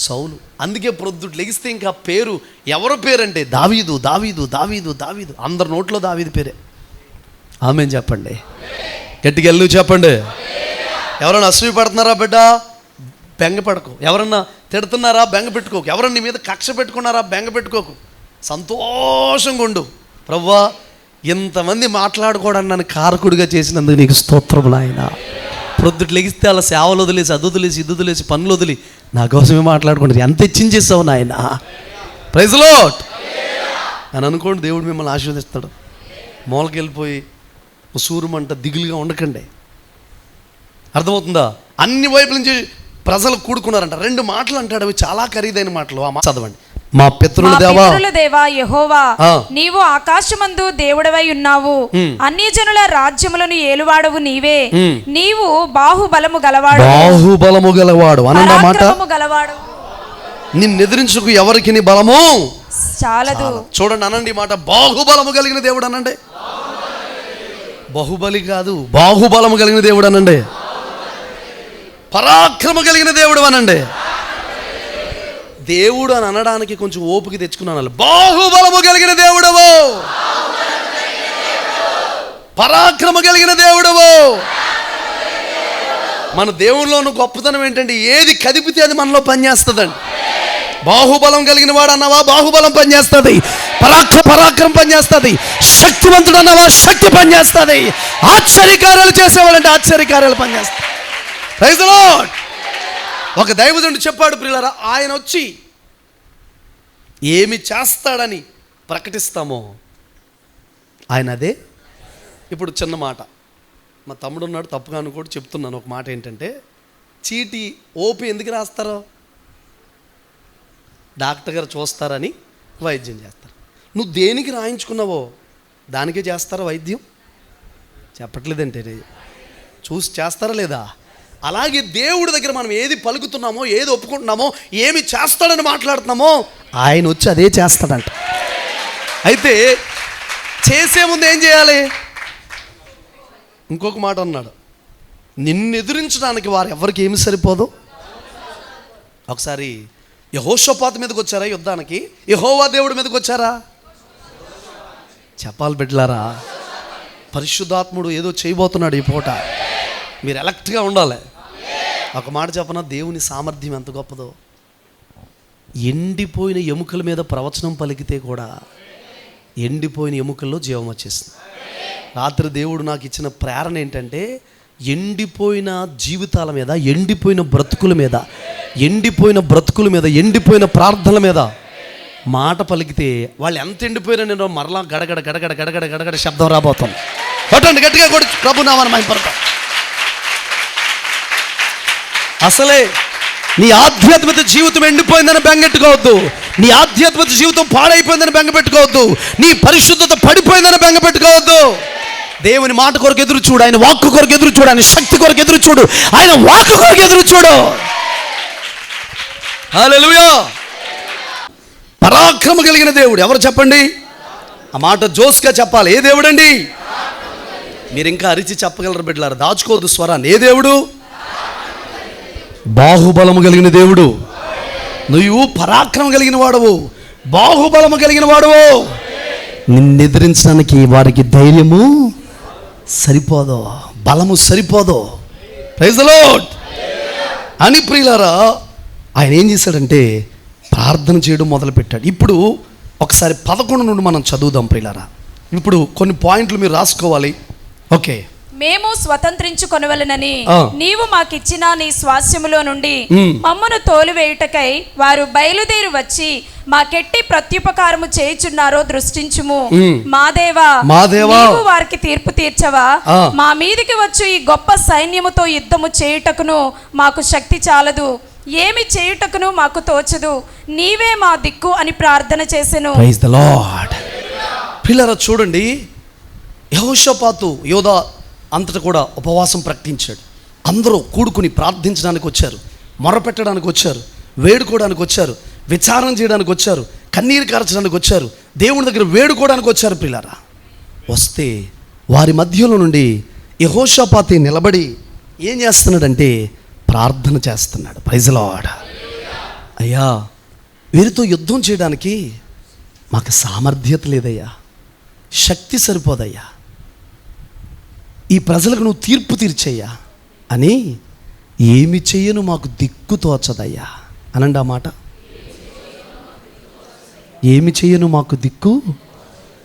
సౌలు. అందుకే ప్రొద్దుడు లెగిస్తే ఇంకా పేరు ఎవరు పేరంటే దావీదు దావీదు దావీదు దావీదు. అందరి నోట్లో దావీదు పేరే. ఆమేన్ చెప్పండి. గట్టిగా ఎల్లు చెప్పండి. ఎవరైనా అసూయ పడుతున్నారా బిడ్డ? బెంగ పడకు. ఎవరన్నా తిడుతున్నారా? బెంగ పెట్టుకోకు. ఎవరన్నా నీ మీద కక్ష పెట్టుకున్నారా? బెంగ పెట్టుకోకు. సంతోషంగా ఉండు. ప్రభువా, ఇంతమంది మాట్లాడుకోవడానికి నన్ను కారకుడిగా చేసినందుకు నీకు స్తోత్రం నాయనా. ప్రొద్దుట లెగిస్తే అలా సేవలు వదిలేసి, అది వదిలేసి, ఇది వదిలేసి, పనులు వదిలి నా కోసమే మాట్లాడుకుంటారు. ఎంత హెచ్చించేసావు నాయన. ప్రైజ్ లార్డ్ అని అనుకోండి, దేవుడు మిమ్మల్ని ఆశీర్వదిస్తాడు. మూలకి వెళ్ళిపోయి సూరుమంట దిగులుగా ఉండకండి. అర్థమవుతుందా? అన్ని వైపుల నుంచి ప్రజలు కూడుకున్నారంట. 2 మాటలు అంటాడు, అవి చాలా ఖరీదైన మాటలు. ఆ మాట చదవండి. మా పితరుల దేవా యెహోవా, నీవు ఆకాశమందు దేవుడవై ఉన్నావు, అన్యజనుల రాజ్యములను ఏలువాడవు నీవే. నీవు బాహుబలము గలవాడు. బాహుబలము గలవాడు అనండి మాట. గలవాడు. నిన్నెదిరించుకు ఎవరికి నీ బలము చాలదు. చూడండి, అనండి మాట. బాహుబలము కలిగిన దేవుడు అనండి. బాహుబలి కాదు, బాహుబలము కలిగిన దేవుడు అనండి. పరాక్రమ కలిగిన దేవుడు అనండి. దేవుడు అని అనడానికి కొంచెం ఓపిక తెచ్చుకున్నాను. బాహుబలము కలిగిన దేవుడవు, పరాక్రమ కలిగిన దేవుడవు. మన దేవుళ్ళలో ఉన్న గొప్పతనం ఏంటంటే, ఏది కదిపితే అది మనలో పనిచేస్తుందండి. బాహుబలం కలిగిన వాడు అన్నావా, బాహుబలం పనిచేస్తుంది. పరాక్రమం పనిచేస్తుంది. శక్తివంతుడు అన్నావా, శక్తి పనిచేస్తుంది. ఆశ్చర్యకార్యాలు చేసేవాడంటే ఆశ్చర్యకార్యాలు పనిచేస్తాయి. Praise the lord. ఒక దైవజనుడు చెప్పాడు ప్రియులారా, ఆయన వచ్చి ఏమి చేస్తాడని ప్రకటిస్తామో ఆయన అదే. ఇప్పుడు చిన్న మాట, మా తమ్ముడు ఉన్నాడు, తప్పుగా అనుకోడు, చెప్తున్నాను ఒక మాట. ఏంటంటే, చీటీ ఓపీ ఎందుకు రాస్తారో? డాక్టర్ గారు చూస్తారని వైద్యం చేస్తారు. నువ్వు దేనికి రాయించుకున్నావో దానికే చేస్తారా వైద్యం? చెప్పట్లేదంటే చూసి చేస్తారా లేదా? అలాగే దేవుడి దగ్గర మనం ఏది పలుకుతున్నామో, ఏది ఒప్పుకుంటున్నామో, ఏమి చేస్తాడని మాట్లాడుతున్నామో ఆయన వచ్చి అదే చేస్తాడంట. అయితే చేసే ముందు ఏం చేయాలి? ఇంకొక మాట అన్నాడు, నిన్ను ఎదిరించడానికి వారు ఎవరికి ఏమి సరిపోదు. ఒకసారి యెహోషాపాతు మీదకి వచ్చారా యుద్ధానికి? యెహోవా దేవుడి మీదకి వచ్చారా? చెప్పాలి బిడ్డలారా. పరిశుద్ధాత్ముడు ఏదో చేయబోతున్నాడు ఈ పూట. మీరు ఎలక్ట్గా ఉండాలి. ఒక మాట చెప్పనా, దేవుని సామర్థ్యం ఎంత గొప్పదో. ఎండిపోయిన ఎముకల మీద ప్రవచనం పలికితే కూడా ఎండిపోయిన ఎముకల్లో జీవం వచ్చేసింది. రాత్రి దేవుడు నాకు ఇచ్చిన ప్రేరణ ఏంటంటే, ఎండిపోయిన జీవితాల మీద, ఎండిపోయిన బ్రతుకుల మీద, ఎండిపోయిన ప్రార్థనల మీద మాట పలికితే వాళ్ళు ఎంత ఎండిపోయినా నేను మరలా గడగడ గడగడ గడగడ గడగడ శబ్దం రాబోతాం. కొట్టండి గట్టిగా, కొడు ప్రభు నామని మహిమపడతాం. అసలే నీ ఆధ్యాత్మిక జీవితం ఎండిపోయిందని బెంగెట్టుకోవద్దు. నీ ఆధ్యాత్మిక జీవితం పాడైపోయిందని బెంగపెట్టుకోవద్దు. నీ పరిశుద్ధత పడిపోయిందని బెంగపెట్టుకోవద్దు. దేవుని మాట కొరకు ఎదురు చూడు, ఆయన వాక్కు కొరకు ఎదురు చూడు, ఆయన శక్తి కొరకు ఎదురు చూడు, ఆయన వాక్కు కొరకు ఎదురు చూడు. హల్లెలూయా. పరాక్రమ కలిగిన దేవుడు ఎవరు చెప్పండి? ఆ మాట జోస్గా చెప్పాలి. ఏ దేవుడండి? మీరు ఇంకా అరిచి చెప్పగలరు బిడ్డలారా, దాచుకోవద్దు స్వరాన్ని. ఏ దేవుడు? బాహుబలము కలిగిన దేవుడు. నువ్వు పరాక్రమం కలిగిన వాడవు, బాహుబలము కలిగిన వాడవు. నిన్ను ఎదిరించడానికి వారికి ధైర్యము సరిపోదు, బలము సరిపోదు. ప్రైజ్ ది లార్డ్ అని ప్రియులారా, ఆయన ఏం చేశాడంటే ప్రార్థన చేయడం మొదలుపెట్టాడు. ఇప్పుడు ఒకసారి 11 నుండి మనం చదువుదాం ప్రియులారా. ఇప్పుడు కొన్ని పాయింట్లు మీరు రాసుకోవాలి. ఓకే. మేము స్వతంత్రించుకొనవలెనని నీవు మాకిచ్చిన నీ స్వాస్యములో నుండి మమ్మను తోలివేయుటకై వారు బయలుదేరి వచ్చి మాకెట్టి ప్రత్యుపకారము చేయుచున్నారో దృష్టించుము. మా దేవా, నీవు వారికి తీర్పు తీర్చవా? మా మీదికి వచ్చు ఈ గొప్ప సైన్యముతో యుద్ధము చేయుటకును మాకు శక్తి చాలదు, ఏమి చేయుటకును మాకు తోచదు, నీవే మా దిక్కు అని ప్రార్థన చేసెను. Praise the lord. పిల్లరా చూడండి, యెహోషాపాతు యోధా అంతటా కూడా ఉపవాసం ప్రకటించాడు. అందరూ కూడుకుని ప్రార్థించడానికి వచ్చారు, మొరపెట్టడానికి వచ్చారు, వేడుకోవడానికి వచ్చారు, విచారణ చేయడానికి వచ్చారు, కన్నీరు కార్చడానికి వచ్చారు, దేవుని దగ్గర వేడుకోవడానికి వచ్చారు. పిల్లరా వస్తే వారి మధ్యలో నుండి యెహోషాపాతు నిలబడి ఏం చేస్తున్నాడంటే ప్రార్థన చేస్తున్నాడు. Praise the lord. అయ్యా, వీరితో యుద్ధం చేయడానికి మాకు సామర్థ్యత లేదయ్యా, శక్తి సరిపోదయ్యా, ఈ ప్రజలకు నువ్వు తీర్పు తీర్చయ్యా అని, ఏమి చెయ్యను మాకు దిక్కు తోచదయ్యా అనండి ఆ మాట. ఏమి చెయ్యను మాకు దిక్కు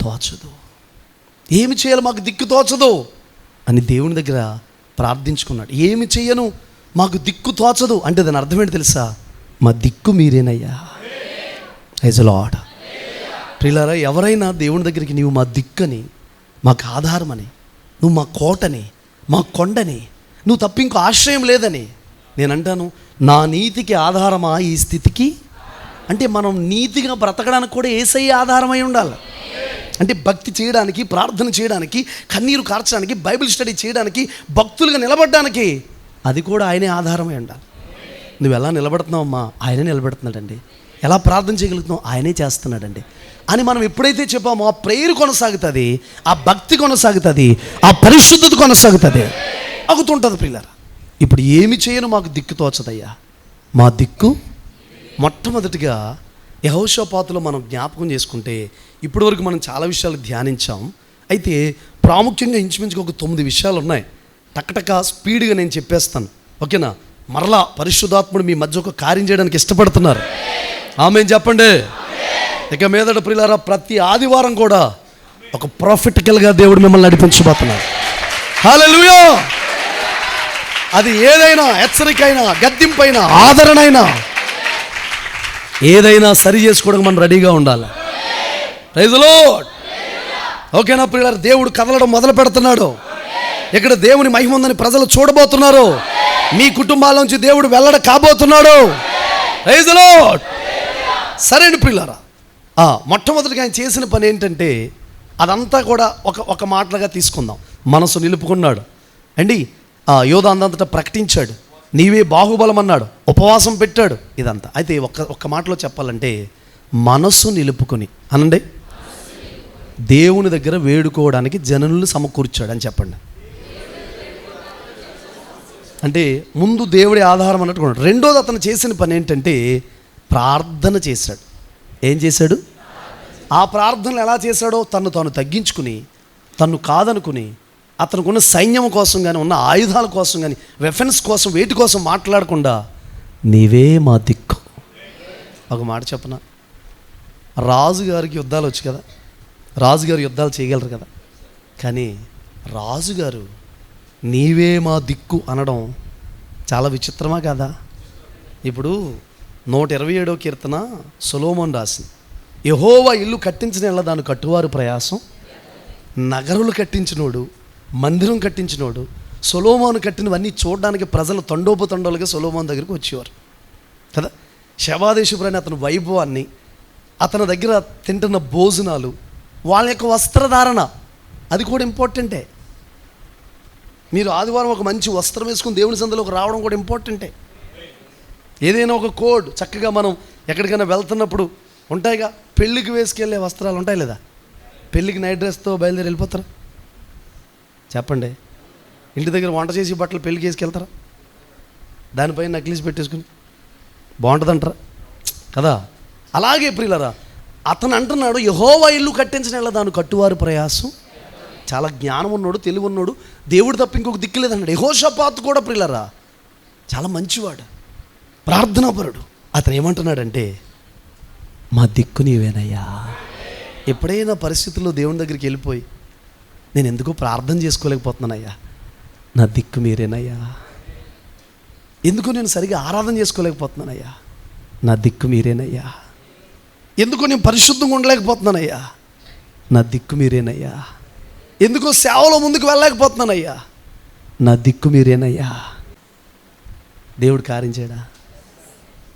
తోచదు, ఏమి చేయాలి మాకు దిక్కు తోచదు అని దేవుని దగ్గర ప్రార్థించుకున్నాడు. ఏమి చెయ్యను మాకు దిక్కు తోచదు అంటే దాని అర్థం ఏంటి తెలుసా? మా దిక్కు మీరేనయ్యా. Praise the lord. ప్రియులారా, ఎవరైనా దేవుని దగ్గరికి నీవు మా దిక్కని, మాకు ఆధారమని, నువ్వు మా కోటని, మా కొండని, నువ్వు తప్ప ఇంకో ఆశ్రయం లేదని నేను అంటాను. నా నీతికి ఆధారమా ఈ స్థితికి? అంటే మనం నీతిగా బ్రతకడానికి కూడా యేసయ్య ఆధారమై ఉండాలి. అంటే భక్తి చేయడానికి, ప్రార్థన చేయడానికి, కన్నీరు కార్చడానికి, బైబిల్ స్టడీ చేయడానికి, భక్తులుగా నిలబడడానికి అది కూడా ఆయనే ఆధారమై ఉండాలి. నువ్వు ఎలా నిలబడుతున్నావమ్మా? ఆయనే నిలబెడుతున్నాడండి. ఎలా ప్రార్థన చేయగలుగుతున్నావు? ఆయనే చేస్తున్నాడండి అని మనం ఎప్పుడైతే చెప్పామో ఆ ప్రేయర్ కొనసాగుతుంది, ఆ భక్తి కొనసాగుతుంది, ఆ పరిశుద్ధత కొనసాగుతుంది, ఆగుతుంటుంది. పిల్లరా, ఇప్పుడు ఏమి చేయను మాకు దిక్కు తోచదయ్యా, మా దిక్కు. మొట్టమొదటిగా యెహోషాపాతులో మనం జ్ఞాపకం చేసుకుంటే ఇప్పటి వరకు మనం చాలా విషయాలు ధ్యానించాం. అయితే ప్రాముఖ్యంగా ఇంచుమించుగా ఒక 9 విషయాలు ఉన్నాయి. టక్కటక్క స్పీడ్గా నేను చెప్పేస్తాను, ఓకేనా? మరలా పరిశుద్ధాత్ముడు మీ మధ్య ఒక కార్యం చేయడానికి ఇష్టపడుతున్నారు. ఆమేన్ చెప్పండి. ఇక మీదట ప్రియులారా, ప్రతి ఆదివారం కూడా ఒక ప్రాఫిటికల్గా దేవుడు మిమ్మల్ని నడిపించబోతున్నారు. హల్లెలూయా. అది ఏదైనా, హెచ్చరికైనా, గద్దింపైనా, ఆదరణైనా, ఏదైనా సరి చేసుకోవడానికి మనం రెడీగా ఉండాలి. Praise the lord. ఓకేనా ప్రియులారా? దేవుడు కదలడం మొదలు పెడుతున్నాడు. ఇక్కడ దేవుని మహిమ ఉందని ప్రజలు చూడబోతున్నారు. మీ కుటుంబాల నుంచి దేవుడు వెళ్ళడం కాబోతున్నాడు. Praise the lord. సరైన ప్రియులారా, మొట్టమొదటిగా ఆయన చేసిన పని ఏంటంటే అదంతా కూడా ఒక మాటలుగా తీసుకుందాం. మనసు నిలుపుకున్నాడు అండి. యోధా అందంతటా ప్రకటించాడు, నీవే బాహుబలం అన్నాడు, ఉపవాసం పెట్టాడు, ఇదంతా. అయితే ఒక్క మాటలో చెప్పాలంటే మనసు నిలుపుకొని అనండి, దేవుని దగ్గర వేడుకోవడానికి జనులను సమకూర్చాడు అని చెప్పండి. అంటే ముందు దేవుడి ఆధారం అన్నట్టుకున్నాడు. రెండోది అతను చేసిన పని ఏంటంటే ప్రార్థన చేశాడు. ఏం చేశాడు? ఆ ప్రార్థనలు ఎలా చేశాడో తను తాను తగ్గించుకుని తను కాదనుకుని అతనుకున్న సైన్యం కోసం కానీ ఉన్న ఆయుధాల కోసం కానీ వెఫెన్స్ కోసం వేటి కోసం మాట్లాడకుండా నీవే మా దిక్కు. ఒక మాట చెప్పనా, రాజుగారికి యుద్ధాలు వచ్చు కదా, రాజుగారు యుద్ధాలు చేయగలరు కదా, కానీ రాజుగారు నీవే మా దిక్కు అనడం చాలా విచిత్రమా కాదా? ఇప్పుడు 127వ కీర్తన సొలొమోను రాసింది. యెహోవా ఇల్లు కట్టించిన దాని కట్టువారు ప్రయాసం, నగరులు కట్టించినోడు, మందిరం కట్టించినోడు. సొలొమోను కట్టినవన్నీ చూడడానికి ప్రజలు తండోపతండోలుగా సొలొమోను దగ్గరికి వచ్చేవారు కదా. శవాదేశపురని అతని వైభవాన్ని, అతని దగ్గర తింటున్న భోజనాలు, వాళ్ళ యొక్క వస్త్రధారణ, అది కూడా ఇంపార్టెంటే. మీరు ఆదివారం ఒక మంచి వస్త్రం వేసుకుని దేవుని సందులోకి రావడం కూడా ఇంపార్టెంటే. ఏదైనా ఒక కోడ్ చక్కగా మనం ఎక్కడికైనా వెళ్తున్నప్పుడు ఉంటాయిగా, పెళ్ళికి వేసుకెళ్ళే వస్త్రాలు ఉంటాయి లేదా? పెళ్ళికి నైట్ డ్రెస్తో బయలుదేరి వెళ్ళిపోతారా? చెప్పండి. ఇంటి దగ్గర వంట చేసి బట్టలు పెళ్ళికి వేసుకెళ్తారా? దానిపైన నక్లీస్ పెట్టేసుకుని బాగుంటుందంటారా కదా? అలాగే ప్రియులరా, అతను అంటున్నాడు యెహోవా ఇల్లు కట్టించిన దాని కట్టువారు ప్రయాసం. చాలా జ్ఞానం ఉన్నాడు, తెలివి ఉన్నాడు, దేవుడు తప్ప ఇంకొక దిక్కు లేదన్నాడు. యెహోషాపాతు కూడా ప్రియులరా చాలా మంచివాడు, ప్రార్థనాపరుడు. అతను ఏమంటున్నాడంటే మా దిక్కు నీవేనయ్యా. ఎప్పుడైనా పరిస్థితుల్లో దేవుని దగ్గరికి వెళ్ళిపోయి నేను ఎందుకో ప్రార్థన చేసుకోలేకపోతున్నానయ్యా, నా దిక్కు మీరేనయ్యా. ఎందుకు నేను సరిగా ఆరాధన చేసుకోలేకపోతున్నానయ్యా, నా దిక్కు మీరేనయ్యా. ఎందుకు నేను పరిశుద్ధంగా ఉండలేకపోతున్నానయ్యా, నా దిక్కు మీరేనయ్యా. ఎందుకో సేవలో ముందుకు వెళ్ళలేకపోతున్నానయ్యా, నా దిక్కు మీరేనయ్యా. దేవుడు కార్యం చేయడా?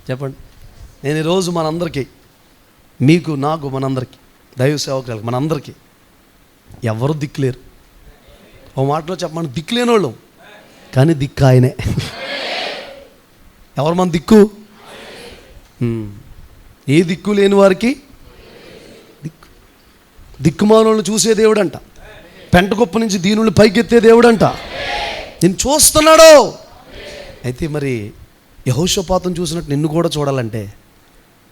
చెప్పండి. నేను ఈరోజు మనందరికీ, మీకు, నాకు, మనందరికీ, దైవ సేవకులకు మనందరికీ ఎవరు దిక్కులేరు. ఓ మాటలో చెప్పమని దిక్కులేని వాళ్ళం, కానీ దిక్కు ఆయనే. ఎవరు మన దిక్కు? ఏ దిక్కు లేని వారికి దిక్కు. దిక్కుమాలను చూసే దేవుడు అంట, పెంట కుప్ప నుంచి దీనుల్ని పైకెత్తే దేవుడు అంట. నేను చూస్తున్నాడు. అయితే మరి యెహోషాపాతును చూసినట్టు నిన్ను కూడా చూడాలంటే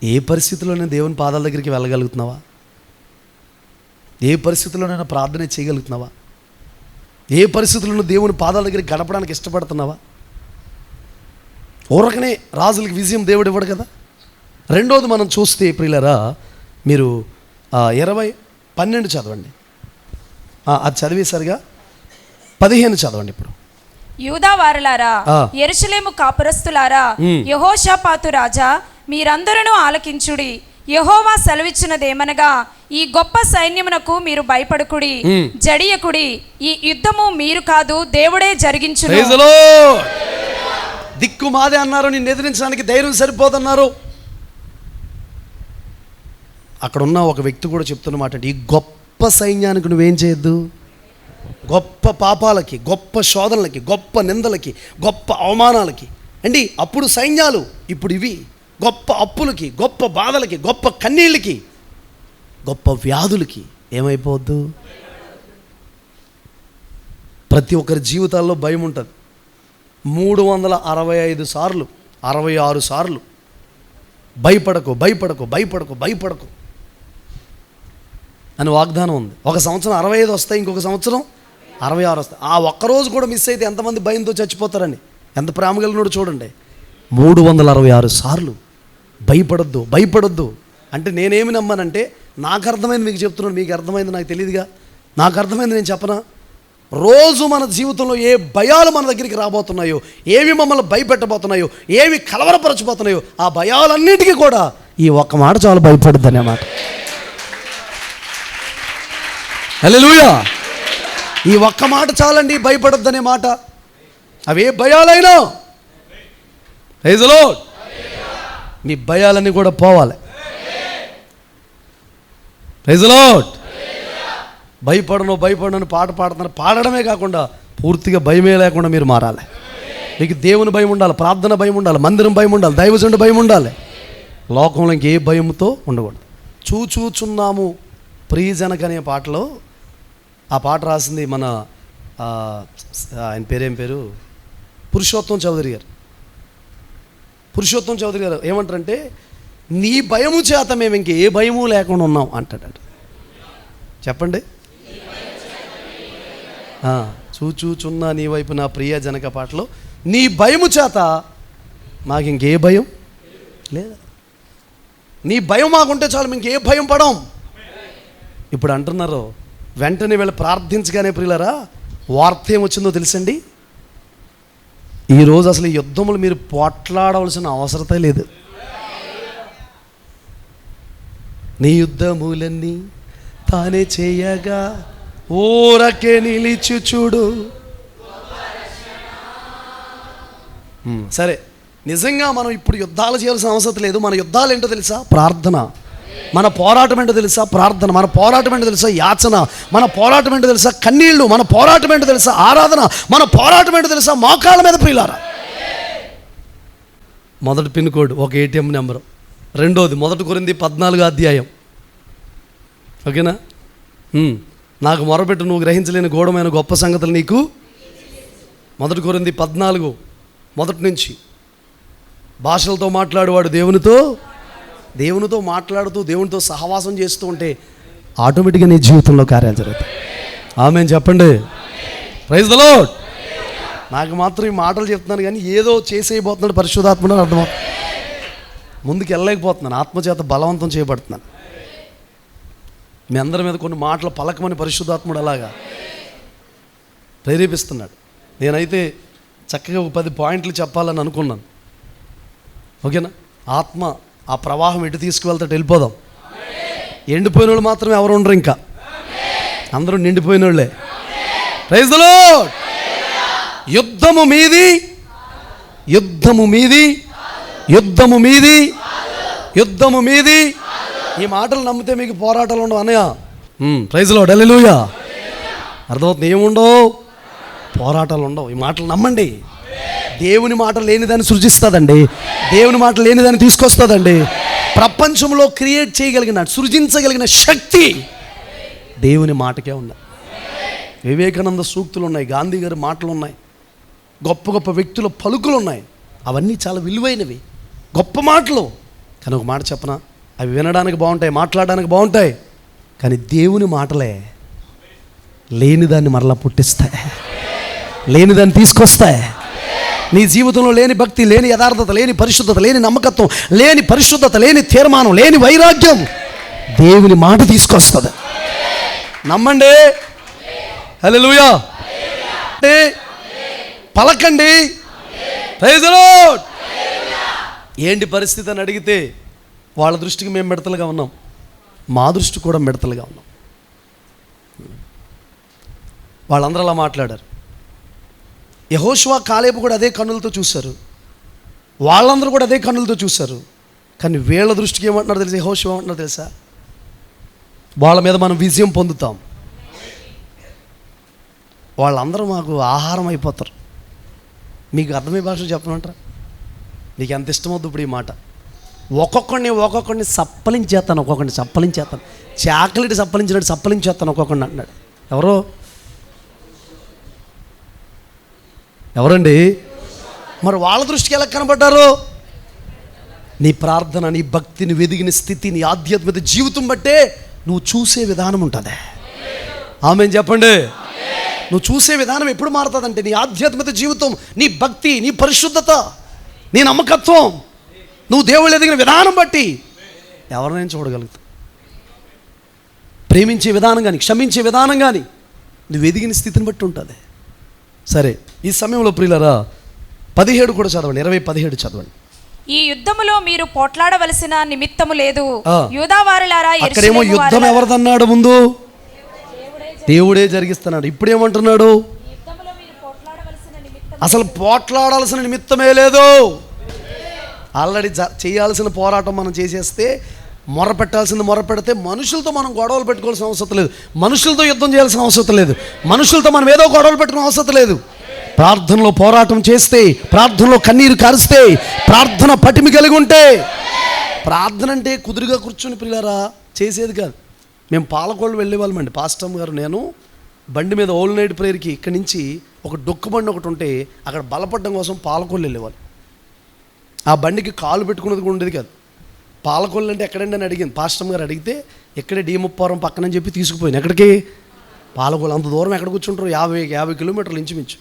ఏ పరిస్థితుల్లోనే దేవుని పాదాల దగ్గరికి వెళ్ళగలుగుతున్నావా? ఏ పరిస్థితుల్లోనైనా ప్రార్థన చేయగలుగుతున్నావా? ఏ పరిస్థితుల్లోనూ దేవుని పాదాల దగ్గరికి గడపడానికి ఇష్టపడుతున్నావా? ఊరకనే రాజులకి విజయం దేవుడు ఇవ్వడు కదా. రెండోది మనం చూస్తే ప్రియులరా, మీరు 20:12 చదవండి. అది చదివేసరిగా 15 చదవండి. ఇప్పుడు యూదా వారలారా, యెరూషలేము కాపురస్తులారా, యెహోషాపాతు రాజా, మీరందరూ ఆలకించుడి. యెహోవా సెలవిచ్చినదేమనగా, ఈ గొప్ప సైన్యమునకు మీరు భయపడకుడి, జడియకుడి. ఈ యుద్ధము మీరు కాదు, దేవుడే జరిగించును. దిక్కు మాదే అన్నారు, నిన్ను ఎదిరించడానికి ధైర్యం సరిపోదన్నారు. అక్కడ ఉన్న ఒక వ్యక్తి కూడా చెప్తున్నమాట, ఈ గొప్ప సైన్యానికి నువ్వేం చేయొద్దు. గొప్ప పాపాలకి, గొప్ప శోధనలకి, గొప్ప నిందలకి, గొప్ప అవమానాలకి అండి అప్పుడు సైన్యాలు, ఇప్పుడు ఇవి గొప్ప అప్పులకి, గొప్ప బాధలకి, గొప్ప కన్నీళ్ళకి, గొప్ప వ్యాధులకి ఏమైపోవద్దు. ప్రతి ఒక్కరి జీవితాల్లో భయం ఉంటుంది. 365 సార్లు, 66 సార్లు భయపడకు, భయపడకు, భయపడకు, భయపడకు అని వాగ్దానం ఉంది. ఒక సంవత్సరం 65 వస్తాయి, ఇంకొక సంవత్సరం 66 వస్తాయి. ఆ ఒక్కరోజు కూడా మిస్ అయితే ఎంతమంది భయంతో చచ్చిపోతారని, ఎంత ప్రేమ కలిగినోడు చూడండి. 366 సార్లు భయపడొద్దు, భయపడొద్దు అంటే నేనేమి నమ్మానంటే, నాకు అర్థమైంది మీకు చెప్తున్నాను, మీకు అర్థమైంది నాకు తెలియదుగా. నాకు అర్థమైంది నేను చెప్పనా? రోజు మన జీవితంలో ఏ భయాలు మన దగ్గరికి రాబోతున్నాయో, ఏవి మమ్మల్ని భయపెట్టబోతున్నాయో, ఏవి కలవరపరచబోతున్నాయో, ఆ భయాలన్నిటికీ కూడా ఈ ఒక్క మాట చాలా భయపడద్దు అనే మాట. హల్లెలూయా. ఈ ఒక్క మాట చాలండి, భయపడొద్దనే మాట. అవే భయాలైనా ప్రైజ్ ది లార్డ్, మీ భయాలన్నీ కూడా పోవాలి. Praise the lord. భయపడను పాట పాడుతున్నారు, పాడడమే కాకుండా పూర్తిగా భయమే లేకుండా మీరు మారాలి. మీకు దేవుని భయం ఉండాలి, ప్రార్థన భయం ఉండాలి, మందిరం భయం ఉండాలి, దైవజనుడి భయం ఉండాలి. లోకంలో ఇంకే భయంతో ఉండకూడదు. చూచుచున్నాము ప్రియజనక అనే పాటలో, ఆ పాట రాసింది మన ఆయన పేరేం పేరు, పురుషోత్తం చౌదరి గారు. పురుషోత్తం చౌదరి గారు ఏమంటారంటే, నీ భయము చేత మేము ఇంకే భయము లేకుండా ఉన్నాం అంటాడు. చెప్పండి. చూచుచున్నా నీ వైపు నా ప్రియ జనక పాటలో నీ భయము చేత మాకు ఇంకే భయం లేదా. నీ భయం మాకుంటే చాలు, ఇంకే భయం పడం. ఇప్పుడు అంటున్నారు వెంటనే వీళ్ళు ప్రార్థించగానే ప్రియులారా వార్త ఏమొచ్చిందో తెలుసండి, ఈరోజు అసలు ఈ యుద్ధములు మీరు పోట్లాడవలసిన అవసరత లేదు. నీ యుద్ధములన్నీ తానే చేయగా ఊరకే నిలిచి చూడు. సరే, నిజంగా మనం ఇప్పుడు యుద్ధాలు చేయాల్సిన అవసరం లేదు. మన యుద్ధాలు ఏంటో తెలుసా? ప్రార్థన. మన పోరాటం ఏంటో తెలుసా? ప్రార్థన. మన పోరాటం ఏంటో తెలుసా? యాచన. మన పోరాటం ఏంటో తెలుసా? కన్నీళ్ళు. మన పోరాటం ఏంటో తెలుసా? ఆరాధన. మన పోరాటం ఏంటో తెలుసా? మోకాళ్ళ మీద ప్రియులారా. మొదటి పిన్ కోడ్ ఒక ATM నెంబరు. రెండోది 1 కొరింథీ 14 అధ్యాయం. ఓకేనా? నాకు మొరపెట్టు, నువ్వు గ్రహించలేని గూఢమైన గొప్ప సంగతులు నీకు. 1 కొరింథీ 14 మొదటి నుంచి. భాషలతో మాట్లాడేవాడు దేవునితో మాట్లాడుతూ దేవునితో సహవాసం చేస్తూ ఉంటే ఆటోమేటిక్గా నీ జీవితంలో కార్యాలు జరుగుతాయి. ఆమేన్ చెప్పండి. Praise the lord. నాకు మాత్రం ఈ మాటలు చెప్తున్నాను కానీ ఏదో చేసేయబోతున్నాడు పరిశుద్ధాత్ముడు అని అర్థం. ముందుకు వెళ్ళలేకపోతున్నాను, ఆత్మచేత బలవంతం చేయబడుతున్నాను. మీ అందరి మీద కొన్ని మాటలు పలకమని పరిశుద్ధాత్ముడు అలాగా ప్రేరేపిస్తున్నాడు. నేనైతే చక్కగా ఒక 10 పాయింట్లు చెప్పాలని అనుకున్నాను. ఓకేనా? ఆత్మ ఆ ప్రవాహం ఎటు తీసుకువెళ్తాడు, వెళ్ళిపోదాం. ఎండిపోయిన వాళ్ళు మాత్రమే ఎవరు ఉండరు, ఇంకా అందరూ నిండిపోయిన వాళ్ళే. Praise the lord. యుద్ధము మీది, యుద్ధము మీది, యుద్ధము మీది, యుద్ధము మీది. ఈ మాటలు నమ్మితే మీకు పోరాటాలు ఉండవు అన్నయ్య. Praise the Lord. హల్లెలూయా. అర్థమవుతుంది? ఏముండవు, పోరాటాలు ఉండవు. ఈ మాటలు నమ్మండి. దేవుని మాట లేనిదాన్ని సృజిస్తుందండి. దేవుని మాట లేనిదాన్ని తీసుకొస్తుందండి. ప్రపంచంలో క్రియేట్ చేయగలిగిన, సృజించగలిగిన శక్తి దేవుని మాటకే ఉంది. వివేకానంద సూక్తులు ఉన్నాయి, గాంధీ గారి మాటలు ఉన్నాయి, గొప్ప గొప్ప వ్యక్తుల పలుకులు ఉన్నాయి. అవన్నీ చాలా విలువైనవి, గొప్ప మాటలు. కానీ ఒక మాట చెప్పనా, అవి వినడానికి బాగుంటాయి, మాట్లాడడానికి బాగుంటాయి, కానీ దేవుని మాటలే లేనిదాన్ని మరలా పుట్టిస్తాయి, లేనిదాన్ని తీసుకొస్తాయి. నీ జీవితంలో లేని భక్తి, లేని యథార్థత, లేని పరిశుద్ధత, లేని నమ్మకత్వం, లేని పరిశుద్ధత, లేని తీర్మానం, లేని వైరాగ్యం దేవుని మాట తీసుకొస్తుంది. నమ్మండి. హల్లెలూయా. పలకండి. Praise the lord. ఏంటి పరిస్థితి అని అడిగితే వాళ్ళ దృష్టికి మేము మిడతలుగా ఉన్నాం, మా దృష్టి కూడా మిడతలుగా ఉన్నాం. వాళ్ళందరూ అలా మాట్లాడారు. యెహోషువ, కాలేబు కూడా అదే కన్నులతో చూశారు, వాళ్ళందరూ కూడా అదే కన్నులతో చూశారు. కానీ వీళ్ళ దృష్టికి ఏమంటున్నారు తెలుసా? యెహోషువ ఏమంటున్నారు తెలుసా? వాళ్ళ మీద మనం విజయం పొందుతాం, వాళ్ళందరూ మాకు ఆహారం అయిపోతారు. మీకు అర్థమయ్యే భాష చెప్పమంటారా? మీకు ఎంత ఇష్టమవుద్దు ఇప్పుడు ఈ మాట? ఒక్కొక్కడిని సప్పలించేస్తాను, ఒక్కొక్కడిని సప్పలించేస్తాను, చాక్లెట్ సప్పలించినట్టు సప్పలించేస్తాను ఒక్కొక్కడిని అంటున్నాడు. ఎవరండి? మరి వాళ్ళ దృష్టికి ఎలా కనబడ్డారు? నీ ప్రార్థన, నీ భక్తిని, వెదిగిన స్థితి, నీ ఆధ్యాత్మిక జీవితం బట్టే నువ్వు చూసే విధానం ఉంటుంది. ఆమేన్ చెప్పండి. నువ్వు చూసే విధానం ఎప్పుడు మారుతుందంటే నీ ఆధ్యాత్మిక జీవితం, నీ భక్తి, నీ పరిశుద్ధత, నీ నమ్మకత్వం, నువ్వు దేవుళ్ళు ఎదిగిన విధానం బట్టి ఎవరినైనా చూడగలుగుతావు. ప్రేమించే విధానం కానీ, క్షమించే విధానం కానీ నువ్వు ఎదిగిన స్థితిని బట్టి ఉంటుంది. సరే, ఈ సమయంలో ప్రియులారా 17 కూడా చదవండి, 20:17 చదవండి. ఈ యుద్ధములో మీరు పోట్లాడవలసిన నిమిత్తము లేదు. యూదావారులారా, అక్కడేమో యుద్ధం ఎవరిదన్నాడు? ముందు దేవుడే జరిగిస్తున్నాడు. ఇప్పుడు ఏమంటున్నాడు? అసలు పోట్లాడాల్సిన నిమిత్తమే లేదు. ఆల్రెడీ చేయాల్సిన పోరాటం మనం చేసేస్తే, మొరపెట్టాల్సింది మొరపెడితే, మనుషులతో మనం గొడవలు పెట్టుకోవాల్సిన అవసరం లేదు, మనుషులతో యుద్ధం చేయాల్సిన అవసరం లేదు, మనుషులతో మనం ఏదో గొడవలు పెట్టుకునే అవసరం లేదు. ప్రార్థనలో పోరాటం చేస్తే, ప్రార్థనలో కన్నీరు కారిస్తే, ప్రార్థన పటిమి కలిగి ఉంటే. ప్రార్థన అంటే కుదురుగా కూర్చొని ప్రియులారా చేసేది కాదు. మేము పాలకోళ్ళు వెళ్ళేవాళ్ళమండి, పాస్టమ్ గారు నేను బండి మీద ఓల్ నైట్ ప్రేయర్కి ఇక్కడి నుంచి ఒక డొక్కు బండి ఒకటి ఉంటే అక్కడ బలపడడం కోసం పాలకోళ్ళు వెళ్ళేవాళ్ళు. ఆ బండికి కాలు పెట్టుకున్నది కూడా ఉండేది కాదు. పాలకొల్లు అంటే ఎక్కడండి అని అడిగింది. పాస్టమ్ గారు అడిగితే ఎక్కడే D30 పక్కనని చెప్పి తీసుకుపోయింది. ఎక్కడికి? పాలకొల్లు అంత దూరం ఎక్కడ కూర్చుంటారు? 50 కిలోమీటర్లు ఇంచుమించు.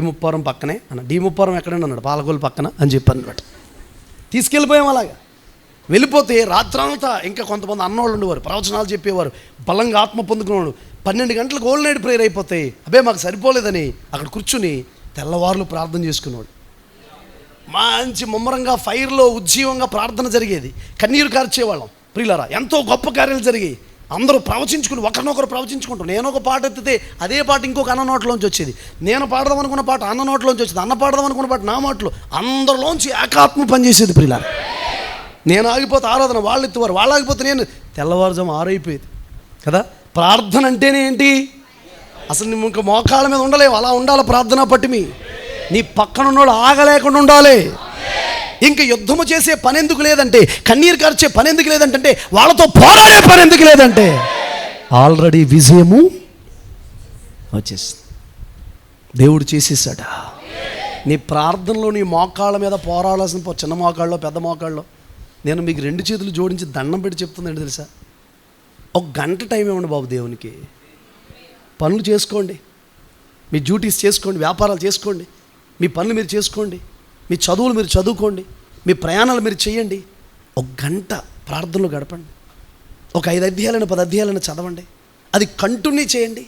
ముప్పారం పక్కనే అన్న. ముప్పారం ఎక్కడండి అన్నాడు. పాలకొల్లు పక్కన అని చెప్పాను అనమాట. తీసుకెళ్ళిపోయాం. అలాగా వెళ్ళిపోతే రాత్రంతా ఇంకా కొంతమంది అన్నోళ్ళు ఉండేవారు, ప్రవచనాలు చెప్పేవారు, బలంగా ఆత్మ పొందుకునేవాడు. 12 గంటలకు ఓల్ నైట్ ప్రేయర్ అయిపోతాయి. అబ్బే మాకు సరిపోలేదని అక్కడ కూర్చుని తెల్లవారులు ప్రార్థన చేసుకునేవాడు. మంచి ముమ్మరంగా ఫైర్లో ఉజ్జీవంగా ప్రార్థన జరిగేది. కన్నీరు కార్చేవాళ్ళం. ప్రియులారా, ఎంతో గొప్ప కార్యాలు జరిగాయి. అందరూ ప్రవచించుకుని ఒకరినొకరు ప్రవచించుకుంటాం. నేను ఒక పాట ఎత్తితే అదే పాట ఇంకొక అన్న నోట్లోంచి వచ్చేది. నేను పాడదాం అనుకున్న పాట అన్న నోట్లోంచి వచ్చేది. అన్న పాడదాం అనుకున్న పాట నా మాటలు. అందరిలోంచి ఏకాత్మ పనిచేసేది. ప్రియులారా, నేను ఆగిపోతే ఆరాధన వాళ్ళు ఎత్తువారు, వాళ్ళు ఆగిపోతే నేను. తెల్లవారుజాము 6 అయిపోయేది కదా. ప్రార్థన అంటేనే ఏంటి? అసలు నువ్వు ఇంకా మోకాళ్ళ మీద ఉండలేవు. అలా ఉండాలి ప్రార్థన పట్టిమి. నీ పక్కన ఉన్నోడు ఆగలేకుండా ఉండాలి. ఇంకా యుద్ధము చేసే పని ఎందుకు లేదంటే, కన్నీరు కార్చే పని ఎందుకు లేదంటే, వాళ్ళతో పోరాడే పని ఎందుకు లేదంటే, ఆల్రెడీ విజయము వచ్చేసింది. దేవుడు చేసేసాడా. నీ ప్రార్థనలో నీ మోకాళ్ళ మీద పోరాడాల్సిన చిన్న మోకాళ్ళలో పెద్ద మోకాళ్ళలో నేను మీకు 2 చేతులు జోడించి దండం పెట్టి చెప్తుంది ఏంటి తెలుసా? 1 గంట టైం ఇవ్వండి బాబు దేవునికి. పనులు చేసుకోండి, మీ డ్యూటీస్ చేసుకోండి, వ్యాపారాలు చేసుకోండి, మీ పనులు మీరు చేసుకోండి, మీ చదువులు మీరు చదువుకోండి, మీ ప్రయాణాలు మీరు చేయండి. 1 గంట ప్రార్థనలు గడపండి. ఒక 5 అధ్యాయాలను 10 అధ్యాయాలను చదవండి. అది కంటిన్యూ చేయండి.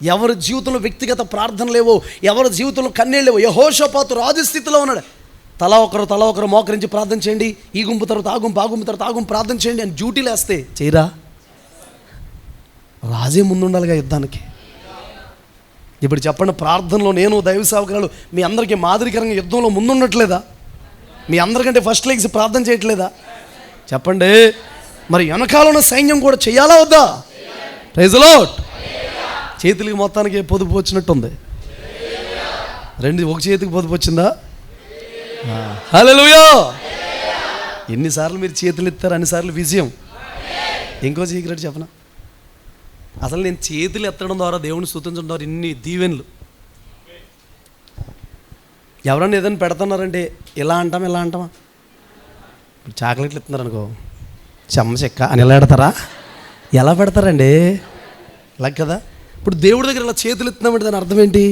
ఎవరి జీవితంలో వ్యక్తిగత ప్రార్థన లేవో, ఎవరి జీవితంలో కన్నీళ్ళు లేవో, యెహోషాపాతు రాజు స్థితిలో ఉన్నాడు. తలా ఒకరు మోకరించి ప్రార్థన చేయండి. ఈ గుంపు తర్వాత ఆ గుంపు, ఆ గుంపు తర్వాత ఆ గుంపు ప్రార్థన చేయండి అని డ్యూటీలు వేస్తే చేయరా? రాజే ముందుండాలిగా యుద్ధానికి. ఇప్పుడు చెప్పండి, ప్రార్థనలో నేను దైవ సేవకురాలు మీ అందరికీ మాదిరికరంగా యుద్ధంలో ముందుండట్లేదా? మీ అందరికంటే ఫస్ట్ లెగ్స్ ప్రార్థన చేయట్లేదా? చెప్పండి. మరి వెనకాలన్న సైన్యం కూడా చెయ్యాలా వద్దా? Praise the lord. చేతులకి మొత్తానికి పొదుపు వచ్చినట్టుంది. ఒక చేతికి పొదుపు వచ్చిందా? హల్లెలూయా. ఎన్నిసార్లు మీరు చేతులు ఎత్తారు అన్నిసార్లు విజయం. ఇంకో సీక్రెట్ చెప్పనా? అసలు నేను చేతులు ఎత్తడం ద్వారా దేవుని స్తుతించడం ద్వారా ఇన్ని దీవెనలు. ఎవరన్నా ఏదైనా పెడుతున్నారంటే ఇలా అంటామా ఇలా అంటామా? ఇప్పుడు చాక్లెట్లు ఇస్తున్నారు అనుకో, చెక్క అని ఎలా పెడతారా? ఎలా పెడతారండి? ఇలా కదా. ఇప్పుడు దేవుడి దగ్గర ఇలా చేతులు ఎత్తున్నామంటే దాని అర్థం ఏంటి?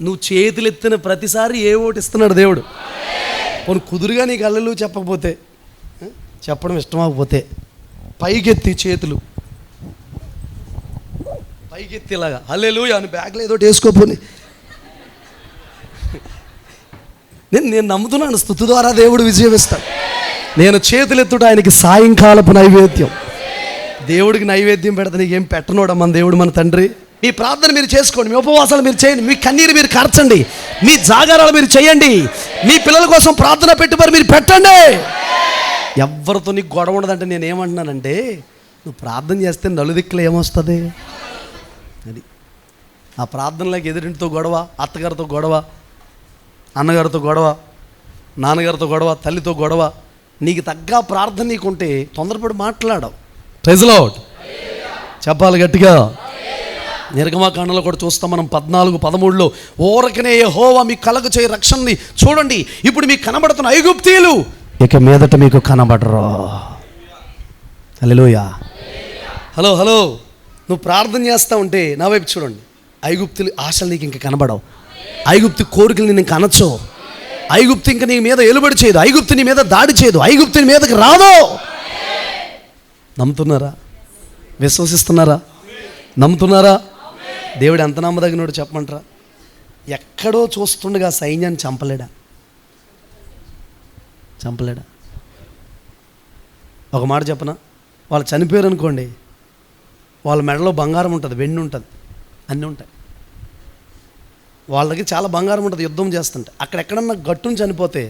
నువ్వు చేతులు ఎత్తిన ప్రతిసారి ఏ ఓటు ఇస్తున్నాడు దేవుడు. కొన్ని కుదురుగా నీకు అల్లెలు చెప్పకపోతే, చెప్పడం ఇష్టమకపోతే పైకెత్తి చేతులు పైకెత్తి ఇలాగా హల్లెలూయా అని బ్యాగ్లో ఏదో వేసుకోపోని. నేను నమ్ముతున్నాను, స్తుతి ద్వారా దేవుడు విజయం ఇస్తాడు. నేను చేతులెత్తుట ఆయనకి సాయంకాలపు నైవేద్యం. దేవుడికి నైవేద్యం పెడితే నీకేం పెట్టనోడా మన దేవుడు, మన తండ్రి. మీ ప్రార్థన మీరు చేసుకోండి, మీ ఉపవాసాలు మీరు చేయండి, మీ కన్నీరు మీరు కార్చండి, మీ జాగారాలు మీరు చేయండి, మీ పిల్లల కోసం ప్రార్థన పెట్టుబడి మీరు పెట్టండి. ఎవరితో నీకు గొడవ ఉండదంటే నేను ఏమంటున్నానంటే, నువ్వు ప్రార్థన చేస్తే నలుదిక్కులో ఏమొస్తుంది? అది ఆ ప్రార్థనలోకి ఎదురింటితో గొడవ, అత్తగారితో గొడవ, అన్నగారితో గొడవ, నాన్నగారితో గొడవ, తల్లితో గొడవ, నీకు తగ్గ ప్రార్థన నీకుంటే తొందరపడి మాట్లాడవు. ప్రైజ్ ది లార్డ్ చెప్పాలి గట్టిగా. నిర్గమకాండంలో కూడా చూస్తాం మనం 14:13 ఓరకనే యెహోవా మీ కలగ చేయ రక్షణని చూడండి, ఇప్పుడు మీకు కనబడుతున్న ఐగుప్తీయులు ఇక మీదట మీకు కనబడరు. హల్లెలూయా. హలో నువ్వు ప్రార్థన చేస్తూ ఉంటే నా వైపు చూడండి. ఐగుప్తులు ఆశలు నీకు ఇంకా కనబడవు. ఐగుప్తు కోరికలు నేను ఇంకా అనొచ్చు. ఐగుప్తు ఇంకా నీ మీద ఎలుబడి చేయదు. ఐగుప్తు నీ మీద దాడి చేయదు. ఐగుప్తు నీ మీదకి రాదు. నమ్ముతున్నారా? విశ్వసిస్తున్నారా? నమ్ముతున్నారా? దేవుడు ఎంత నమ్మదగినోడు చెప్పమంటారా? ఎక్కడో చూస్తుండగా సైన్యాన్ని చంపలేడా? ఒక మాట చెప్పనా, వాళ్ళు చనిపోయారు అనుకోండి, వాళ్ళ మెడలో బంగారం ఉంటుంది, వెండి ఉంటుంది, అన్నీ ఉంటాయి. వాళ్ళకి చాలా బంగారం ఉంటుంది యుద్ధం చేస్తుంటే. అక్కడెక్కడన్నా గట్టును చనిపోతే,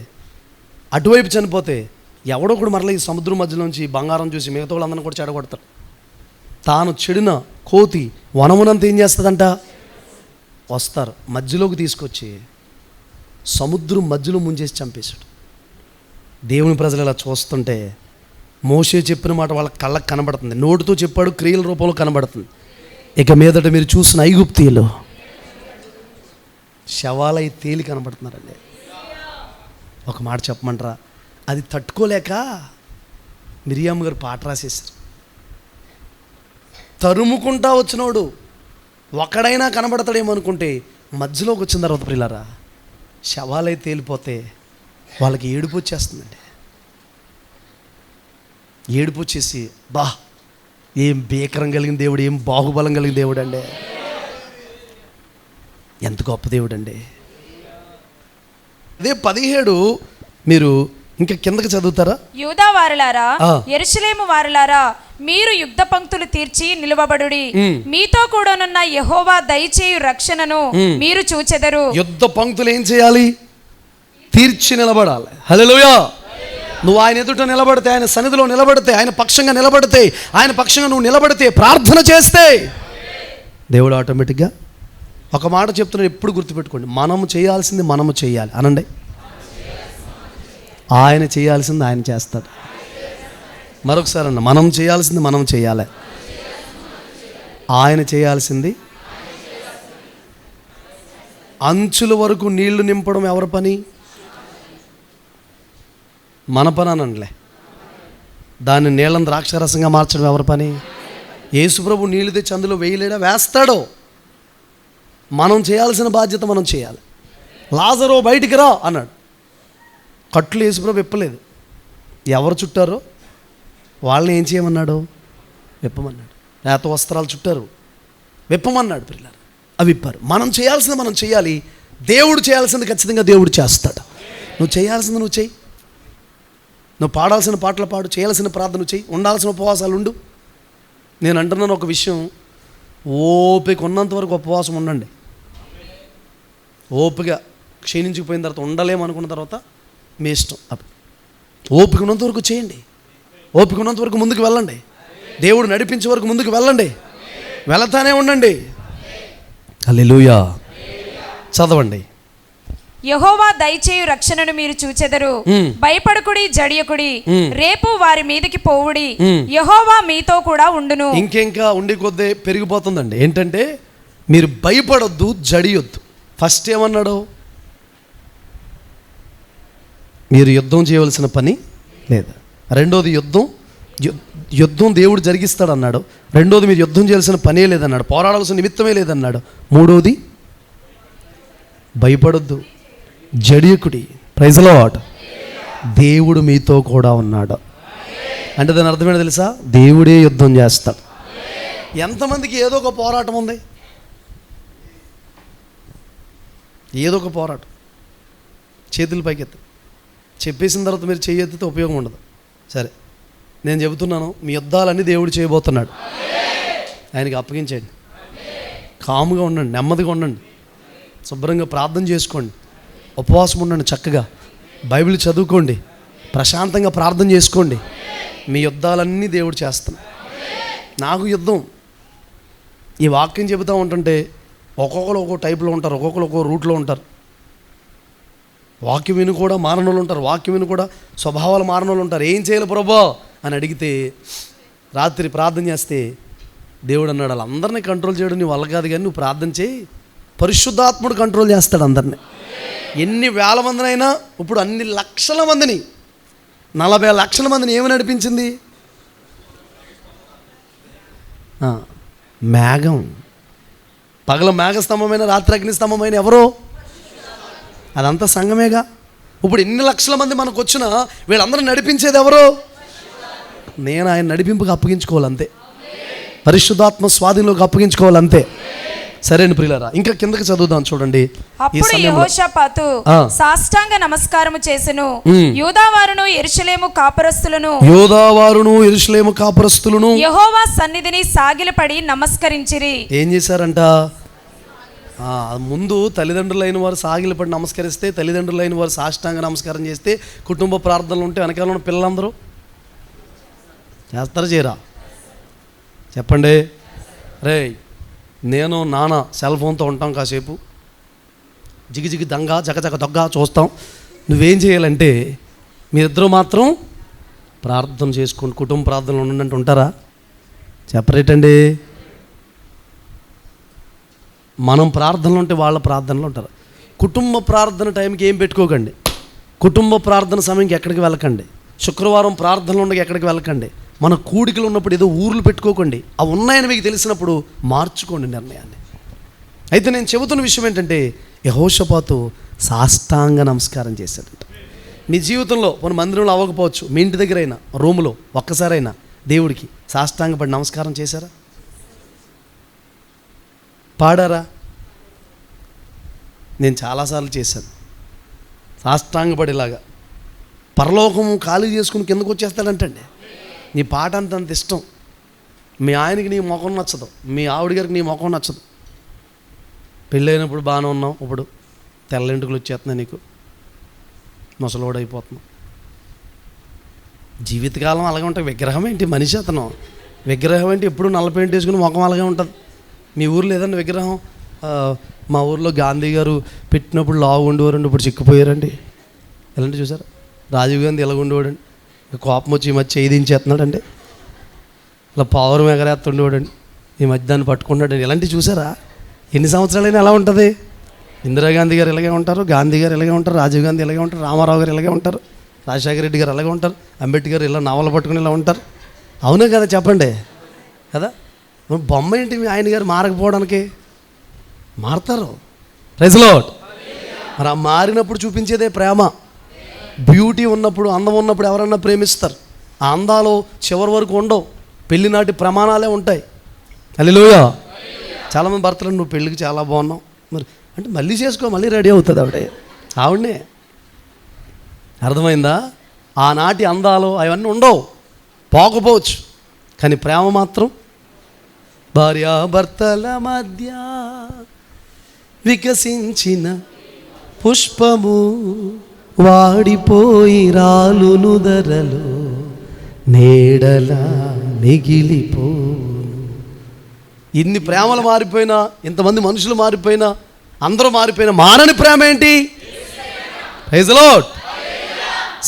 అటువైపు చనిపోతే ఎవడో కూడా మరలా ఈ సముద్రం మధ్యలోంచి బంగారం చూసి మిగతా వాళ్ళందరినీ కూడా చెడగొడతారు. తాను చెడిన కోతి వనమునంత ఏం చేస్తుందంట? వస్తారు, మధ్యలోకి తీసుకొచ్చి సముద్రం మధ్యలో ముంచేసి చంపేశాడు. దేవుని ప్రజలు ఇలా చూస్తుంటే మోషే చెప్పిన మాట వాళ్ళ కళ్ళకు కనబడుతుంది, నోటితో చెప్పాడు, క్రియల రూపంలో కనబడుతుంది. ఇక మీదట మీరు చూసిన ఐగుప్తీయులు శవాలై తేలి కనబడుతున్నారండి. ఒక మాట చెప్పమంటారా? అది తట్టుకోలేక మిరియామ్ గారు పాట రాసేసారు. తరుముకుంటా వచ్చినోడు ఒకడైనా కనబడతాడేమో అనుకుంటే మధ్యలోకి వచ్చిన తర్వాత ప్రియులారా శవాలై తేలిపోతే వాళ్ళకి ఏడుపు వచ్చేస్తుందండి. ఏడుపు వచ్చేసి బా ఏం భీకరం కలిగిన దేవుడు, ఏం బాహుబలం కలిగిన దేవుడు అండి, ఎంత గొప్ప దేవుడు అండి. అదే 17 మీరు ఇంకా కిందకి చదువుతారా? యూదా వారులారా, యెరూషలేము వారులారా, మీరు యుద్ధ పంక్తులు తీర్చి నిలవబడుడి. మీతో కూడానున్న యెహోవా దయచేయు రక్షణను మీరు చూచెదరు. యుద్ధ పంక్తులు ఏం చేయాలి? తీర్చి నిలబడాలి. హల్లెలూయా. నువ్వు ఆయన ఎదుట నిలబడితే, ఆయన సన్నిధిలో నిలబడితే, ఆయన పక్షంగా నిలబడితే, ఆయన పక్షంగా నువ్వు నిలబడితే, ప్రార్థన చేస్తే దేవుడు ఆటోమేటిక్గా ఒక మాట చెప్తున్నాడు, ఎప్పుడు గుర్తుపెట్టుకోండి, మనము చేయాల్సింది మనము చేయాలి అనండి. ఆయన చేయాల్సింది ఆయన చేస్తాడు. మరొకసారి అన్న, మనం చేయాల్సింది మనం చేయాలి, ఆయన చేయాల్సింది. అంచుల వరకు నీళ్లు నింపడం ఎవరి పని? మన పని అనండిలే. దాన్ని నీళ్ళని ద్రాక్షరసంగా మార్చడం ఎవరి పని? యేసుప్రభు నీళ్ళు తెచ్చి అందులో వేయలేడా? వేస్తాడో. మనం చేయాల్సిన బాధ్యత మనం చేయాలి. లాజరు బయటికి రా అన్నాడు. కట్లు యేసుప్రభు విప్పలేదు. ఎవరు చుట్టారో వాళ్ళని ఏం చేయమన్నాడు? విప్పమన్నాడు. లేత వస్త్రాలు చుట్టారు, విప్పమన్నాడు. పిల్లలు అవి విప్పారు. మనం చేయాల్సింది మనం చేయాలి. దేవుడు చేయాల్సింది ఖచ్చితంగా దేవుడు చేస్తాడు. నువ్వు చేయాల్సింది నువ్వు చెయ్యి. నువ్వు పాడాల్సిన పాటలు పాడు, చేయాల్సిన ప్రార్థన చెయ్యి, ఉండాల్సిన ఉపవాసాలు ఉండు. నేను అంటున్నాను ఒక విషయం, ఓపిక ఉన్నంత వరకు ఉపవాసం ఉండండి. ఓపిక క్షీణించిపోయిన తర్వాత ఉండలేమనుకున్న తర్వాత మీ ఇష్టం. ఓపిక ఉన్నంత వరకు చేయండి. ఓపిక ఉన్నంత వరకు ముందుకు వెళ్ళండి. దేవుడు నడిపించే వరకు ముందుకు వెళ్ళండి. వెళతానే ఉండండి. హల్లెలూయా. చదవండి. యెహోవా దయచేయు రక్షణను మీరు చూచెదరు. భయపడకుడి, జడియకుడి, రేపు వారి మీదకి పోవుడి. యెహోవా మీతో కూడా ఉండును. ఇంకెంకా ఉండి కొద్దే పెరిగిపోతుందండి. ఏంటంటే మీరు భయపడొద్దు, జడియొద్దు. ఫస్ట్ ఏమన్నాడు? మీరు యుద్ధం చేయవలసిన పని లేదు. రెండోది యుద్ధం దేవుడు జరిగిస్తాడు అన్నాడు. రెండోది మీరు యుద్ధం చేయాల్సిన పనే లేదన్నాడు. పోరాడాల్సిన నిమిత్తమే లేదన్నాడు. మూడోది భయపడొద్దు, జడియకుడి. Praise the lord. దేవుడు మీతో కూడా ఉన్నాడు అంటే దాని అర్థమేంటో తెలుసా? దేవుడే యుద్ధం చేస్తాడు. ఎంతమందికి ఏదో ఒక పోరాటం ఉంది? ఏదో ఒక పోరాటం. చేతులు పైకెత్తి చెప్పేసిన తర్వాత మీరు చేయెత్తితే ఉపయోగం ఉండదు. సరే, నేను చెబుతున్నాను, మీ యుద్ధాలన్నీ దేవుడు చేయబోతున్నాడు. ఆయనకి అప్పగించండి. కాముగా ఉండండి, నెమ్మదిగా ఉండండి, శుభ్రంగా ప్రార్థన చేసుకోండి, ఉపవాసం ఉండండి, చక్కగా బైబిల్ చదువుకోండి, ప్రశాంతంగా ప్రార్థన చేసుకోండి. మీ యుద్ధాలన్నీ దేవుడు చేస్తాడు. నాకు యుద్ధం ఈ వాక్యం చెబుతూ ఉంటుంటే ఒక్కొక్కరు ఒక్కో టైప్లో ఉంటారు, ఒక్కొక్కరు ఒక్కో రూట్లో ఉంటారు. వాక్యం విని కూడా మారణోళ్ళు ఉంటారు, వాక్యం విని కూడా స్వభావాలు మారణోళ్ళు ఉంటారు. ఏం చేయాలి ప్రభా అని అడిగితే, రాత్రి ప్రార్థన చేస్తే దేవుడు అన్నాడు, వాళ్ళందరినీ కంట్రోల్ చేయడం నీ వల్ల కాదు, కానీ నువ్వు ప్రార్థన చేయి, పరిశుద్ధాత్ముడు కంట్రోల్ చేస్తాడు అందరినీ. ఎన్ని వేల మందినైనా, ఇప్పుడు అన్ని లక్షల మందిని, 40 లక్షల మందిని ఏమి నడిపించింది? మేఘం. పగల మేఘస్తంభమైన, రాత్రి అగ్నిస్తంభమైన ఎవరో? అదంతా సంఘమేగా. ఇప్పుడు ఎన్ని లక్షల మంది మనకు వచ్చినా వీళ్ళందరూ నడిపించేది ఎవరో? నేను ఆయన నడిపింపుకి అప్పగించుకోవాలంతే, పరిశుద్ధాత్మ స్వాధీనంలోకి అప్పగించుకోవాలంతే. సరేను ప్రియులారా, ఇంకా కిందకి చదువుదాం చూడండి. అప్పుడు యెహోషాపాతు సాష్టాంగ నమస్కారము చేసెను. యూదావారును యెరూషలేము కాపురస్తులను యెహోవా సన్నిధిని సాగిలపడి నమస్కరించిరి. ఏం చేశారంట? ముందు తల్లిదండ్రులైన వారు సాగిలపడి నమస్కరిస్తే, తల్లిదండ్రులైన వారు సాష్టాంగ నమస్కారం చేస్తే, కుటుంబ ప్రార్థనలు ఉంటే వెనకాల ఉన్న పిల్లలందరూ చేస్తారా చేయరా? చెప్పండి. రే, నేను నాన్న సెల్ ఫోన్తో ఉంటాం, కాసేపు జిగిజిగి దంగ జగజగ దొగ్గ చూస్తాం. నువ్వేం చేయాలంటే మీరిద్దరూ మాత్రం ప్రార్థన చేసుకోండి, కుటుంబ ప్రార్థనలు ఉండండి. ఉంటారా? చెప్పరేటండి. మనం ప్రార్థనలు ఉంటే వాళ్ళ ప్రార్థనలు ఉంటారు. కుటుంబ ప్రార్థన టైంకి ఏం పెట్టుకోకండి. కుటుంబ ప్రార్థన సమయంకి ఎక్కడికి వెళ్ళకండి. శుక్రవారం ప్రార్థనలు ఉండగా ఎక్కడికి వెళ్ళకండి. మన కూడికలు ఉన్నప్పుడు ఏదో ఊర్లు పెట్టుకోకండి. అవి ఉన్నాయని మీకు తెలిసినప్పుడు మార్చుకోండి నిర్ణయాన్ని. అయితే నేను చెబుతున్న విషయం ఏంటంటే, యెహోషాపాతు సాష్టాంగ నమస్కారం చేశాడంట. మీ జీవితంలో మన మందిరంలో అవ్వకపోవచ్చు, మీ ఇంటి దగ్గర అయినా రూములో ఒక్కసారైనా దేవుడికి సాష్టాంగపడి నమస్కారం చేశారా? పాడారా? నేను చాలాసార్లు చేశాను సాష్టాంగపడేలాగా. పరలోకము ఖాళీ చేసుకుని కిందకు వచ్చేస్తాడంటండి. నీ పాట అంత ఇష్టం, మీ ఆయనకి నీ ముఖం నచ్చదు, మీ ఆవిడ గారికి నీ ముఖం నచ్చదు. పెళ్ళైనప్పుడు బాగానే ఉన్నావు, ఇప్పుడు తెల్లంటుకులు వచ్చేస్తున్నాయి, నీకు ముసలోడు అయిపోతున్నావు. జీవితకాలం అలాగే ఉంటాయి. విగ్రహం ఏంటి మనిషి, అతను విగ్రహం ఏంటి ఎప్పుడు నల్ల పెయింట్ వేసుకుని ముఖం అలాగే ఉంటుంది. మీ ఊర్లో ఏదన్నా విగ్రహం? మా ఊర్లో గాంధీ గారు పెట్టినప్పుడు లావు ఉండేవారండి, ఇప్పుడు చిక్కిపోయారండి. ఎలాంటి చూసారా? రాజీవ్ గాంధీ ఎలాగ ఉండేవాడండి, కోపం వచ్చి ఈ మధ్య చేయి దించేస్తున్నాడండి. ఇలా పవర్ ఎగరేస్తుండేవాడండి, ఈ మధ్య దాన్ని పట్టుకుంటాడండి. ఇలాంటివి చూసారా? ఎన్ని సంవత్సరాలైనా ఎలా ఉంటుంది? ఇందిరాగాంధీ గారు ఇలాగే ఉంటారు, గాంధీ గారు ఇలాగే ఉంటారు, రాజీవ్ గాంధీ ఇలాగే ఉంటారు, రామారావు గారు ఇలాగే ఉంటారు, రాజశేఖర రెడ్డి గారు అలాగే ఉంటారు, అంబేద్కర్ ఇలా నవలు పట్టుకుని ఇలా ఉంటారు. అవునే కదా, చెప్పండి కదా. బొమ్మ ఏంటి మీ ఆయన గారు మారకపోవడానికి? మారతారు. Praise lord. మరి ఆ మారినప్పుడు చూపించేదే ప్రేమ. బ్యూటీ ఉన్నప్పుడు, అందం ఉన్నప్పుడు ఎవరన్నా ప్రేమిస్తారు. ఆ అందాలు చివరి వరకు ఉండవు, పెళ్లినాటి ప్రమాణాలే ఉంటాయి. హల్లెలూయా. చాలామంది భర్తలు, నువ్వు పెళ్ళికి చాలా బాగున్నావు, మరి అంటే మళ్ళీ చేసుకో, మళ్ళీ రెడీ అవుతుంది ఆవిడనే. అర్థమైందా? ఆనాటి అందాలు అవన్నీ ఉండవు, పోకపోవచ్చు, కానీ ప్రేమ మాత్రం భార్యాభర్తల మధ్య వికసించిన పుష్పము వాడిపోయి రాలును ధరలు నీడలా మిగిలిపోను. ఇన్ని ప్రేమలు మారిపోయినా, ఇంతమంది మనుషులు మారిపోయినా, అందరూ మారిపోయినా, మారని ప్రేమ ఏంటి? Praise the lord.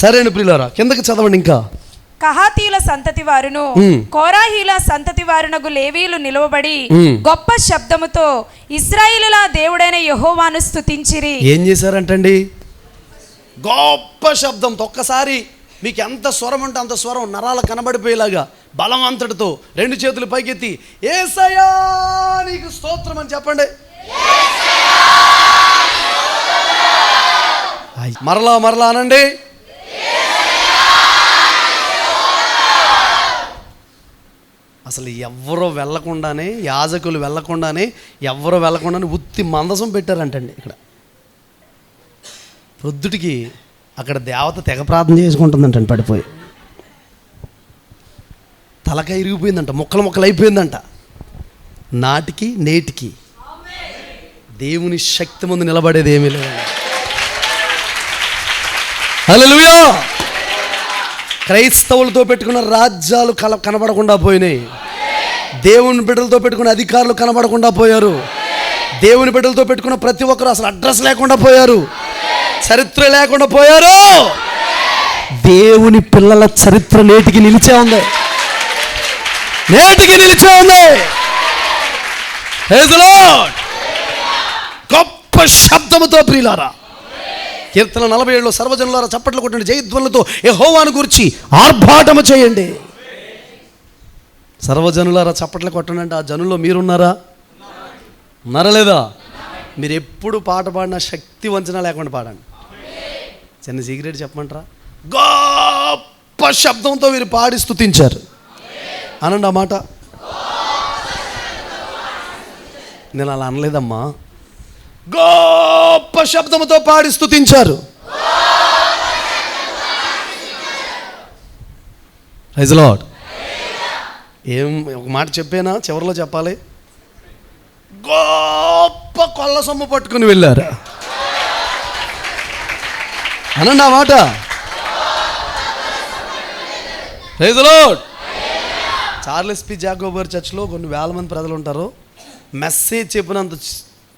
సరేను ప్రియులారా, కిందకి చదవండి. ఇంకా కహాతీయుల సంతతి వారును కోరాహీల సంతతి వారునగు లేవీయులు నిలవబడి గొప్ప శబ్దముతో ఇశ్రాయేలుల దేవుడైన యెహోవాను స్తుతించిరి. ఏం చేశారంటండి? గొప్ప శబ్దంతో. ఒక్కసారి మీకు ఎంత స్వరం ఉంటే అంత స్వరం నరాల కనబడిపోయేలాగా బలవంతుడితో 2 చేతులు పైకెత్తి యేసయ్యా నీకు స్తోత్రం అని చెప్పండి. మరలా మరలా అనండి. అసలు ఎవరో వెళ్ళకుండానే, యాజకులు వెళ్ళకుండానే, ఎవరో వెళ్ళకుండానే ఉత్తి మందసం పెట్టారంటండి. ఇక్కడ ప్రొద్దుటికి అక్కడ దేవత తెగ ప్రార్థన చేసుకుంటుందంటండి, పడిపోయి తలక ఇరిగిపోయిందంట, ముక్కలు అయిపోయిందంట. నాటికి నేటికి దేవుని శక్తి ముందు నిలబడేది ఏమీ లేదు. హల్లెలూయా. క్రైస్తవులతో పెట్టుకున్న రాజ్యాలు కనబడకుండా పోయినాయి. దేవుని బిడ్డలతో పెట్టుకున్న అధికారులు కనబడకుండా పోయారు. దేవుని బిడ్డలతో పెట్టుకున్న ప్రతి ఒక్కరు అసలు అడ్రస్ లేకుండా పోయారు, చరిత్ర లేకుండా పోయారు. దేవుని పిల్లల చరిత్ర నేటికి నిలిచే ఉంది, నేటికి నిలిచే ఉంది. Praise the lord. గొప్ప శబ్దముతో ప్రియులారా, కీర్తన 47లో సర్వజనులారా చప్పట్లు కొట్టండి, జయధ్వనులతో యెహోవాను గురించి ఆర్భాటము చేయండి. సర్వజనులారా చప్పట్లు కొట్టండి అంటే ఆ జనుల్లో మీరున్నారా? ఉన్నారా లేదా? మీరు ఎప్పుడు పాట పాడినా శక్తి వంచన లేకుండా పాడండి. చిన్న సీక్రెట్ చెప్పమంటారా? గొప్ప శబ్దంతో మీరు పాడి స్తుతించారు అనండి ఆ మాట. నేను అలా అనలేదమ్మా. గొప్ప శబ్దముతో పాడి స్తుతించారు. Praise the lord. ఏం ఒక మాట చెప్పేనా, చివరిలో చెప్పాలి. గొప్ప కొల్ల సొమ్ము పట్టుకుని వెళ్ళారు అనండి ఆ మాట. Praise the Lord. Charles P Jacober చర్చ్లో కొన్ని వేల మంది ప్రజలు ఉంటారు.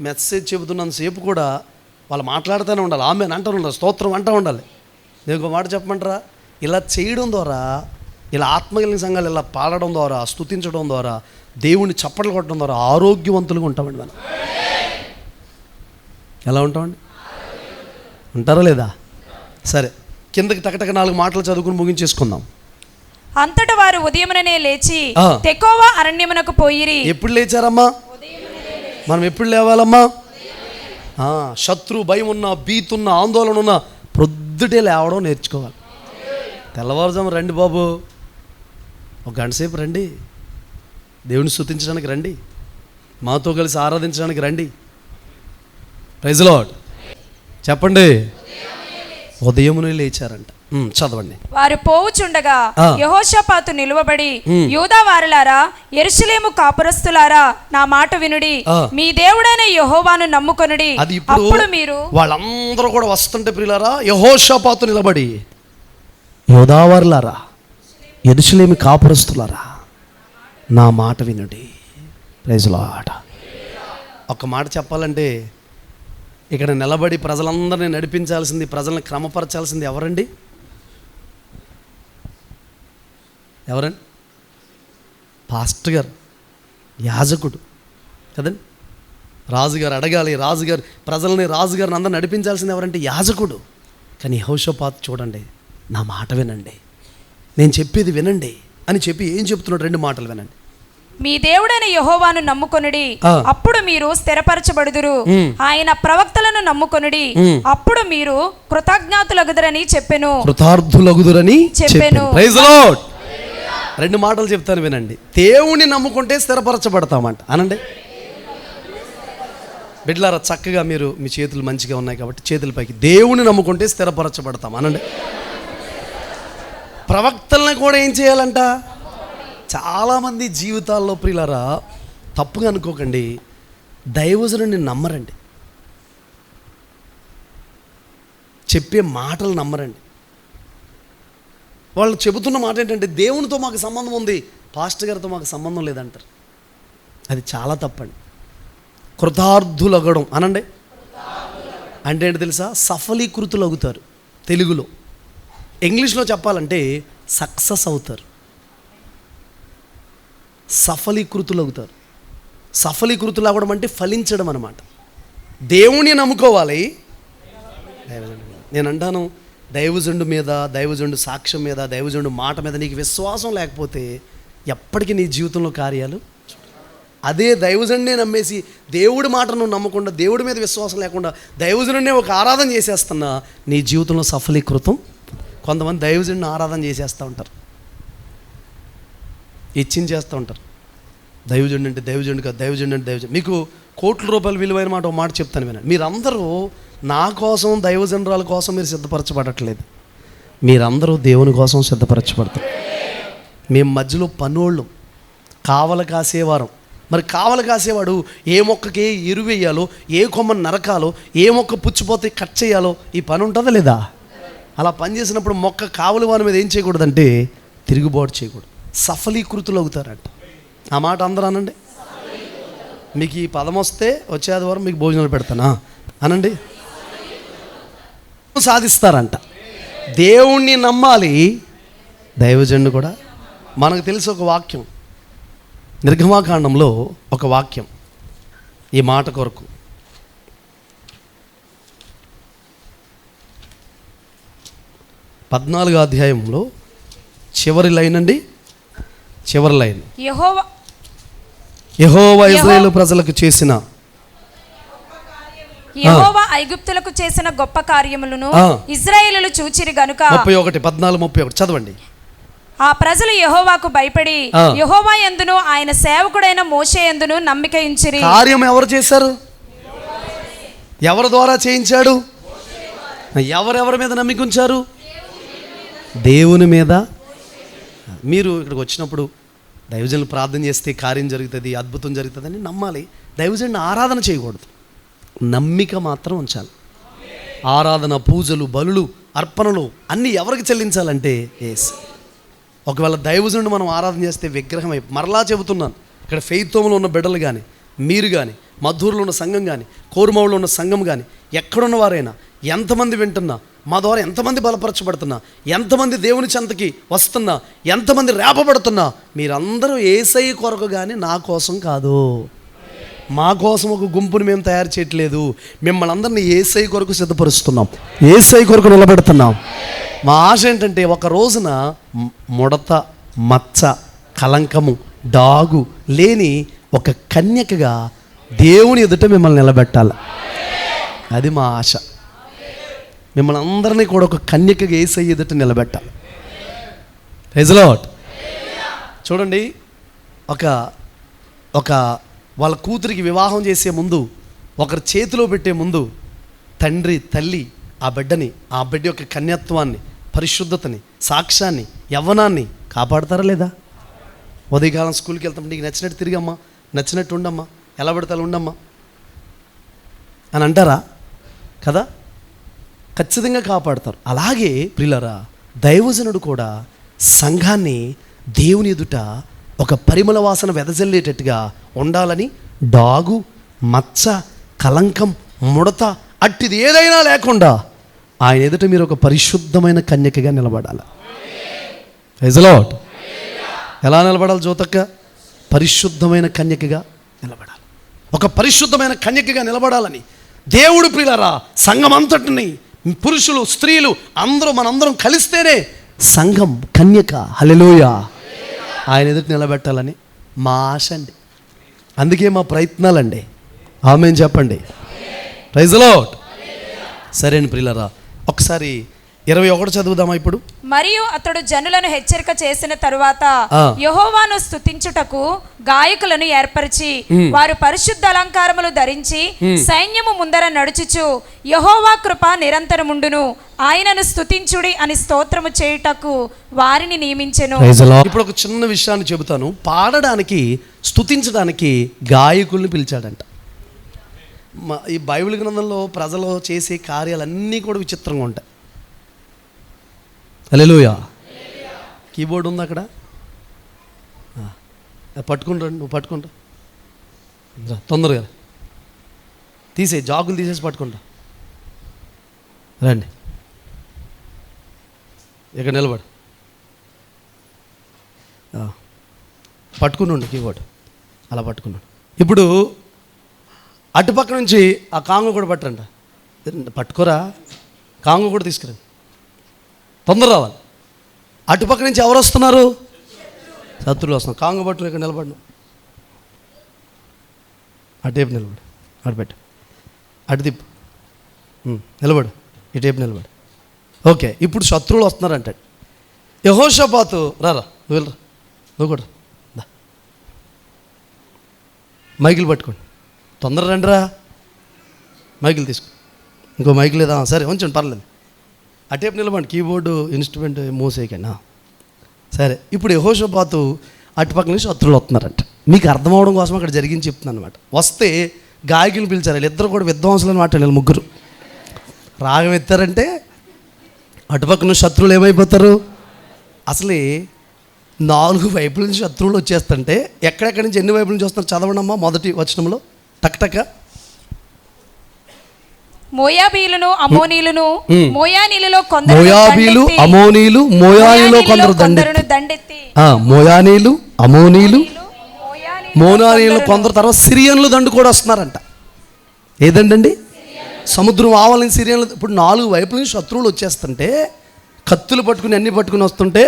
మెసేజ్ చెబుతున్నంతసేపు కూడా వాళ్ళు మాట్లాడుతూనే ఉండాలి, ఆమె అంటూ ఉండాలి, స్తోత్రం అంటూ ఉండాలి. నేను ఒక మాట చెప్పమంటారా? ఇలా చేయడం ద్వారా, ఇలా ఆత్మకలిగిన సంఘాలు ఇలా పాడడం ద్వారా, స్తుతించడం ద్వారా, దేవుని చప్పట్లు కొట్టడం ద్వారా ఆరోగ్యవంతులుగా ఉంటామండి మనం. ఎలా ఉంటామండి? ఉంటారా లేదా? సరే, కిందకి టకటక 4 మాటలు చదువుకుని ముగించేసుకుందాం. అంతట వారు ఉదయముననే లేచి ఆ. తెకోవ అరణ్యమునకు పోయిరి. ఎప్పుడు లేచారమ్మా? మనం ఎప్పుడు లేవాలమ్మా? శత్రు భయం ఉన్నా, భీతి ఉన్నా, ఆందోళన ఉన్నా ప్రొద్దుటే లేవడం నేర్చుకోవాలి. తెల్లవారుజాము రండి బాబు, ఒక గంట సేపు రండి, దేవుని స్తుతించడానికి రండి, మాతో కలిసి ఆరాధించడానికి రండి. ప్రైజ్ లార్డ్ చెప్పండి. ఉదయమునే లేచారంట. చదవండి. వారు పోవుచుండగా ఆ. యెహోషాపాతు నిలువబడి, యూదా వారలారా, యెరూషలేము కాపురస్తులారా, నా మాట వినుడి, ఆ. మీ దేవుడైన యెహోవాను నమ్ముకొనుడి. అది ఇప్పుడు అప్పుడు మీరు వాళ్ళందరూ కూడా వస్తుంటే ప్రియులారా, యెహోషాపాతు నిలబడి, యోదావారులారా, యెరూషలేము కాపురస్తులారా, నా మాట వినుడి. Praise Lord. ఒక మాట చెప్పాలంటే ఇక్కడ నిలబడి ప్రజలందరినీ నడిపించాల్సింది, ప్రజల్ని క్రమపరచాల్సింది ఎవరండి? ఎవరండి? పాస్టర్ గారు, యాజకుడు కదండి. రాజుగారు అడగాలి, రాజుగారు ప్రజల్ని, రాజుగారిని అందరూ నడిపించాల్సింది ఎవరంటే యాజకుడు. కానీ యెహోషాపాతు చూడండి, నా మాట వినండి, నేను చెప్పేది వినండి అని చెప్పి ఏం చెప్తున్నాడు? 2 మాటలు వినండి. మీ దేవుడైన యెహోవాను నమ్ముకొనుడి, ఆ. అప్పుడు మీరు స్థిరపరచబడుదురు. ఆయన ప్రవక్తలను నమ్ముకొనుడి, అప్పుడు మీరు కృతజ్ఞాతులగుదురని చెప్పెను. కృతార్థులగుదురని చెప్పెను. Praise lord. 2 మాటలు చెప్తాను వినండి. దేవుని నమ్ముకుంటే స్థిరపరచబడతామంట అనండి. బిడ్డలారా, చక్కగా మీరు మీ చేతులు మంచిగా ఉన్నాయి కాబట్టి చేతుల పైకి. దేవుని నమ్ముకుంటే స్థిరపరచబడతాం అనండి. ప్రవక్తల్ని కూడా ఏం చేయాలంట? చాలామంది జీవితాల్లో ప్రియులారా, తప్పుగా అనుకోకండి, దైవజనుని నమ్మరండి, చెప్పే మాటలు నమ్మరండి. వాళ్ళు చెబుతున్న మాట ఏంటంటే, దేవునితో మాకు సంబంధం ఉంది, పాస్టర్ గారితో మాకు సంబంధం లేదంటారు. అది చాలా తప్పండి. కృతార్థులగడం అనండి అంటే ఏంటి తెలుసా? సఫలీకృతులగుతారు తెలుగులో. ఇంగ్లీష్లో చెప్పాలంటే సక్సెస్ అవుతారు, సఫలీకృతులవుతారు. సఫలీకృతులు అవ్వడం అంటే ఫలించడం అన్నమాట. దేవుని నమ్ముకోవాలి. నేను అంటాను, దైవజనుడు మీద, దైవజనుడు సాక్ష్యం మీద, దైవజనుడు మాట మీద నీకు విశ్వాసం లేకపోతే ఎప్పటికీ నీ జీవితంలో కార్యాలు. అదే దైవజనుడినే నమ్మేసి దేవుడి మాట నువ్వు నమ్మకుండా, దేవుడి మీద విశ్వాసం లేకుండా దైవజనుడినే ఒక ఆరాధన చేసేస్తున్నా నీ జీవితంలో సఫలీకృతం. కొంతమంది దైవజనుడిని ఆరాధన చేసేస్తూ ఉంటారు, ఇచ్చించేస్తూ ఉంటారు. దైవజనుడు అంటే దైవజనుడు కాదు, దైవజనుడు అంటే దైవజనుడు. మీకు కోట్ల రూపాయలు విలువైన మాట, ఒక మాట చెప్తాను వినండి. మీరందరూ నా కోసం, దైవజనురాల కోసం మీరు సిద్ధపరచబడట్లేదు, మీరందరూ దేవుని కోసం సిద్ధపరచబడతారు. మేము మధ్యలో పనోళ్ళు, కావల కాసేవారం. మరి కావల కాసేవాడు ఏ మొక్కకి ఎరువు వేయాలో, ఏ కొమ్మను నరకాలో, ఏ మొక్క పుచ్చిపోతే కట్ చేయాలో ఈ పని ఉంటుందా లేదా? అలా పని చేసినప్పుడు మొక్క కావలి వారి మీద ఏం చేయకూడదంటే తిరుగుబాటు చేయకూడదు, సఫలీకృతులు అవుతారంట. ఆ మాట అందరూ అనండి. మీకు ఈ పదం వస్తే వచ్చే ఆదివారం మీకు భోజనాలు పెడతానా అనండి. సాధిస్తారంట. దేవుణ్ణి నమ్మాలి, దైవజనుడు కూడా. మనకు తెలిసి ఒక వాక్యం, నిర్గమాకాండంలో ఒక వాక్యం ఈ మాట కొరకు. పద్నాలుగో అధ్యాయంలో చివరి లైన్ అండి, చివరి లైన్. యెహోవా ఇశ్రాయేలు ప్రజలకు చేసిన, యెహోవా ఐగుప్తులకు చేసిన గొప్ప కార్యములను ఇశ్రాయేలులు చూచిరి గనుక. 31, 14, 31 చదవండి. ఆ ప్రజలు యెహోవాకు భయపడి యెహోవా యందును ఆయన సేవకుడైన మోషే యందును నమ్మిక ఉంచిరి. కార్యం ఎవరు చేశారు? ఎవరి ద్వారా చేయించాడు? ఎవరెవరి మీద నమ్మిక ఉంచారు? దేవుని మీద. మీరు ఇక్కడికి వచ్చినప్పుడు దైవజనులు ప్రార్థన చేస్తే కార్యం జరుగుతుంది, అద్భుతం జరుగుతుందని నమ్మాలి. దైవజనుని ఆరాధన చేయకూడదు, నమ్మిక మాత్రం ఉంచాలి. ఆరాధన, పూజలు, బలులు, అర్పణలు అన్నీ ఎవరికి చెల్లించాలంటే యేసు. ఒకవేళ దైవజనుడు మనం ఆరాధన చేస్తే విగ్రహం అయిపో. మరలా చెబుతున్నాను, ఇక్కడ ఫెయితోములో ఉన్న బిడ్డలు కానీ, మీరు కానీ, మధూరులో ఉన్న సంఘం కానీ, కోరుమౌలో ఉన్న సంఘం కానీ, ఎక్కడున్న వారైనా, ఎంతమంది వింటున్నా, మా ద్వారా ఎంతమంది బలపరచబడుతున్నా, ఎంతమంది దేవుని చెంతకి వస్తున్నా, ఎంతమంది రేపబడుతున్నా, మీరందరూ యేసయ్య కొరకు కానీ నా కోసం కాదు. మా కోసం ఒక గుంపుని మేము తయారు చేయట్లేదు, మిమ్మల్ని అందరినీ యేసయ్య కొరకు సిద్ధపరుస్తున్నాం, యేసయ్య కొరకు నిలబెడుతున్నాం. మా ఆశ ఏంటంటే ఒక రోజున ముడత మచ్చ, కలంకము, డాగు లేని ఒక కన్యకగా దేవుని ఎదుట మిమ్మల్ని నిలబెట్టాలి. అది మా ఆశ. మిమ్మల్ని అందరినీ కూడా ఒక కన్యకగా యేసయ్య ఎదుట నిలబెట్టాలి. Praise the lord. చూడండి, ఒక వాళ్ళ కూతురికి వివాహం చేసే ముందు, ఒకరి చేతిలో పెట్టే ముందు తండ్రి తల్లి ఆ బిడ్డ యొక్క కన్యత్వాన్ని, పరిశుద్ధతని, సాక్ష్యాన్ని, యవ్వనాన్ని కాపాడతారా లేదా? ఉదయకాలం స్కూల్కి వెళ్తాం, నీకు నచ్చినట్టు తిరిగమ్మా, నచ్చినట్టు ఉండమ్మా, ఎలా పడితే అలా ఉండమ్మా అని అంటారా? కదా, ఖచ్చితంగా కాపాడతారు. అలాగే ప్రియులారా, దైవజనుడు కూడా సంఘాన్ని దేవుని ఎదుట ఒక పరిమళ వాసన వెదజల్లేటట్టుగా ఉండాలని డాగు, మచ్చ, కలంకం, ముడత అట్టిది ఏదైనా లేకుండా ఆయన ఎదుట మీరు ఒక పరిశుద్ధమైన కన్యకగా నిలబడాలి. Praise the lord. ఎలా నిలబడాలి జ్యోతక్క? పరిశుద్ధమైన కన్యకగా నిలబడాలి. ఒక పరిశుద్ధమైన కన్యకగా నిలబడాలని దేవుడు ప్రియులారా సంఘం అంతటిని, పురుషులు స్త్రీలు మనందరం కలిస్తేనే సంఘం కన్యక, హల్లెలూయా, ఆయన ఎదుట నిలబెట్టాలని మా ఆశ అండి. అందుకే మా ప్రయత్నాలండి. ఆమేన్ చెప్పండి. Praise the lord. సరే అండి ప్రియులారా, ఒకసారి 21 చదువుదామా ఇప్పుడు. మరియు అతడు జనులను హెచ్చరిక చేసిన తరువాత యెహోవాను స్తుతించుటకు గాయకులను ఏర్పరిచి వారు పరిశుద్ధ అలంకారములు ధరించి సైన్యము ముందర నడుచుచు యెహోవా కృప నిరంతరముండును, ఆయనను స్తుతించుడి అని స్తోత్రము చేయుటకు వారిని నియమించెను. ఇప్పుడు ఒక చిన్న విషయాన్ని చెబుతాను. పాడడానికి, స్తుతించడానికి గాయకుల్ని పిలిచాడంట. ఈ బైబిల్ గ్రంథంలో ప్రజలు చేసే కార్యాలన్నీ కూడా విచిత్రంగా ఉంటాయి. హల్లెలూయా. కీబోర్డ్ ఉంది అక్కడ, పట్టుకుంటా, నువ్వు పట్టుకుంటా, తొందరగా జాగులు తీసేసి పట్టుకుంటా. రండి, ఇక్కడ నిలబడు, పట్టుకున్నాడు కీబోర్డ్, అలా పట్టుకున్నాడు. ఇప్పుడు అటుపక్క నుంచి ఆ కాంగు కూడా పట్టండి, పట్టుకోరా, కాంగు కూడా తీసుకురండి, తొందర రావాలి. అటుపక్క నుంచి ఎవరు వస్తున్నారు? శత్రువులు వస్తున్నారు. కాంగు పట్టు, ఇక్కడ నిలబడి, అటేపు నిలబడు, అటు పెట్టు, అటు తిప్పు, నిలబడు, ఇటేపు నిలబడు. ఓకే, ఇప్పుడు శత్రువులు వస్తున్నారు అంటాడు. యెహోషాపాతు రారా, నువ్వు వెళ్ళరా, నువ్వు కూడా దా, మైకులు పట్టుకోండి, తొందర రండిరా, మైకులు తీసుకో, ఇంకో మైకు లేదా? సరే ఉంచండి, పర్లేదు, అటేపు నిలబండి, కీబోర్డు ఇన్స్ట్రుమెంట్ మూసేయకండి. సరే, ఇప్పుడు యెహోషాపాతు అటుపక్క నుంచి శత్రువులు వస్తున్నారంట. మీకు అర్థం అవడం కోసం అక్కడ జరిగింది చెప్తున్నాను అనమాట. వస్తే గాయకులు పిలిచారు, వీళ్ళిద్దరు కూడా విద్వాంసులు అనమాట. వీళ్ళు ముగ్గురు రాగం ఎత్తారంటే అటుపక్క నుంచి శత్రువులు ఏమైపోతారు? అసలే 4 వైపుల నుంచి శత్రువులు వచ్చేస్తుంటే ఎక్కడెక్కడి నుంచి ఎన్ని వైపుల నుంచి వస్తారు చదవడమ్మా. మొదటి వచనంలో టక్టక మోయాబీయులను అమోనీయులను మోయానీయులలో కొందరు దండెత్తి మోయానీయులు కొందరు, తర్వాత సిరియన్లు దండు కూడా వస్తున్నారంట. ఏదండి? సముద్రం ఆవాలని సిరియన్లు. ఇప్పుడు 4 వైపుల నుంచి శత్రువులు వచ్చేస్తుంటే కత్తులు పట్టుకుని అన్ని పట్టుకుని వస్తుంటే,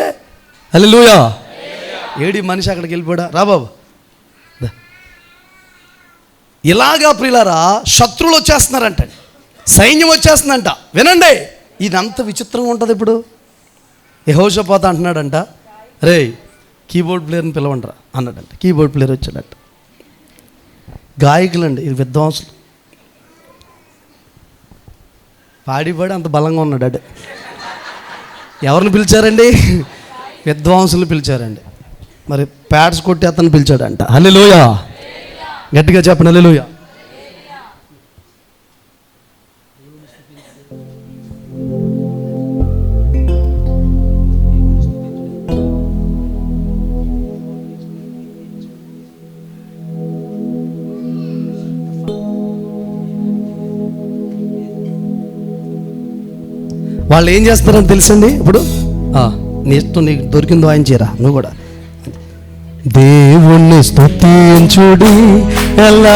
హల్లెలూయా, ఏడి మనిషి అక్కడికి వెళ్ళిపోడా, రా బాబు. ఇలాగా ప్రియులారా శత్రువులు వచ్చేస్తున్నారంట, సైన్యం వచ్చేస్తుందంట. వినండి, ఇదంతా విచిత్రంగా ఉంటుంది. ఇప్పుడు యెహోషాపాతు అంటున్నాడంట, రే కీబోర్డ్ ప్లేయర్ని పిలవండిరా అన్నాడంట. కీబోర్డ్ ప్లేయర్ వచ్చాడంట. గాయకులండి, ఇది విద్వాంసులు, పాడి అంత బలంగా ఉన్నాడు. అడే ఎవరిని పిలిచారండి? విద్వాంసులు పిలిచారండి. మరి ప్యాడ్స్ కొట్టి అతను పిలిచాడంట. హల్లెలూయా, గట్టిగా చెప్పండి హల్లెలూయా. వాళ్ళు ఏం చేస్తారని తెలుసండి. ఇప్పుడు నీ ఇష్టం, నీకు దొరికిందో ఆయన చేయరా, నువ్వు కూడా దేవుణ్ణి స్తుతించుడి ఎలా,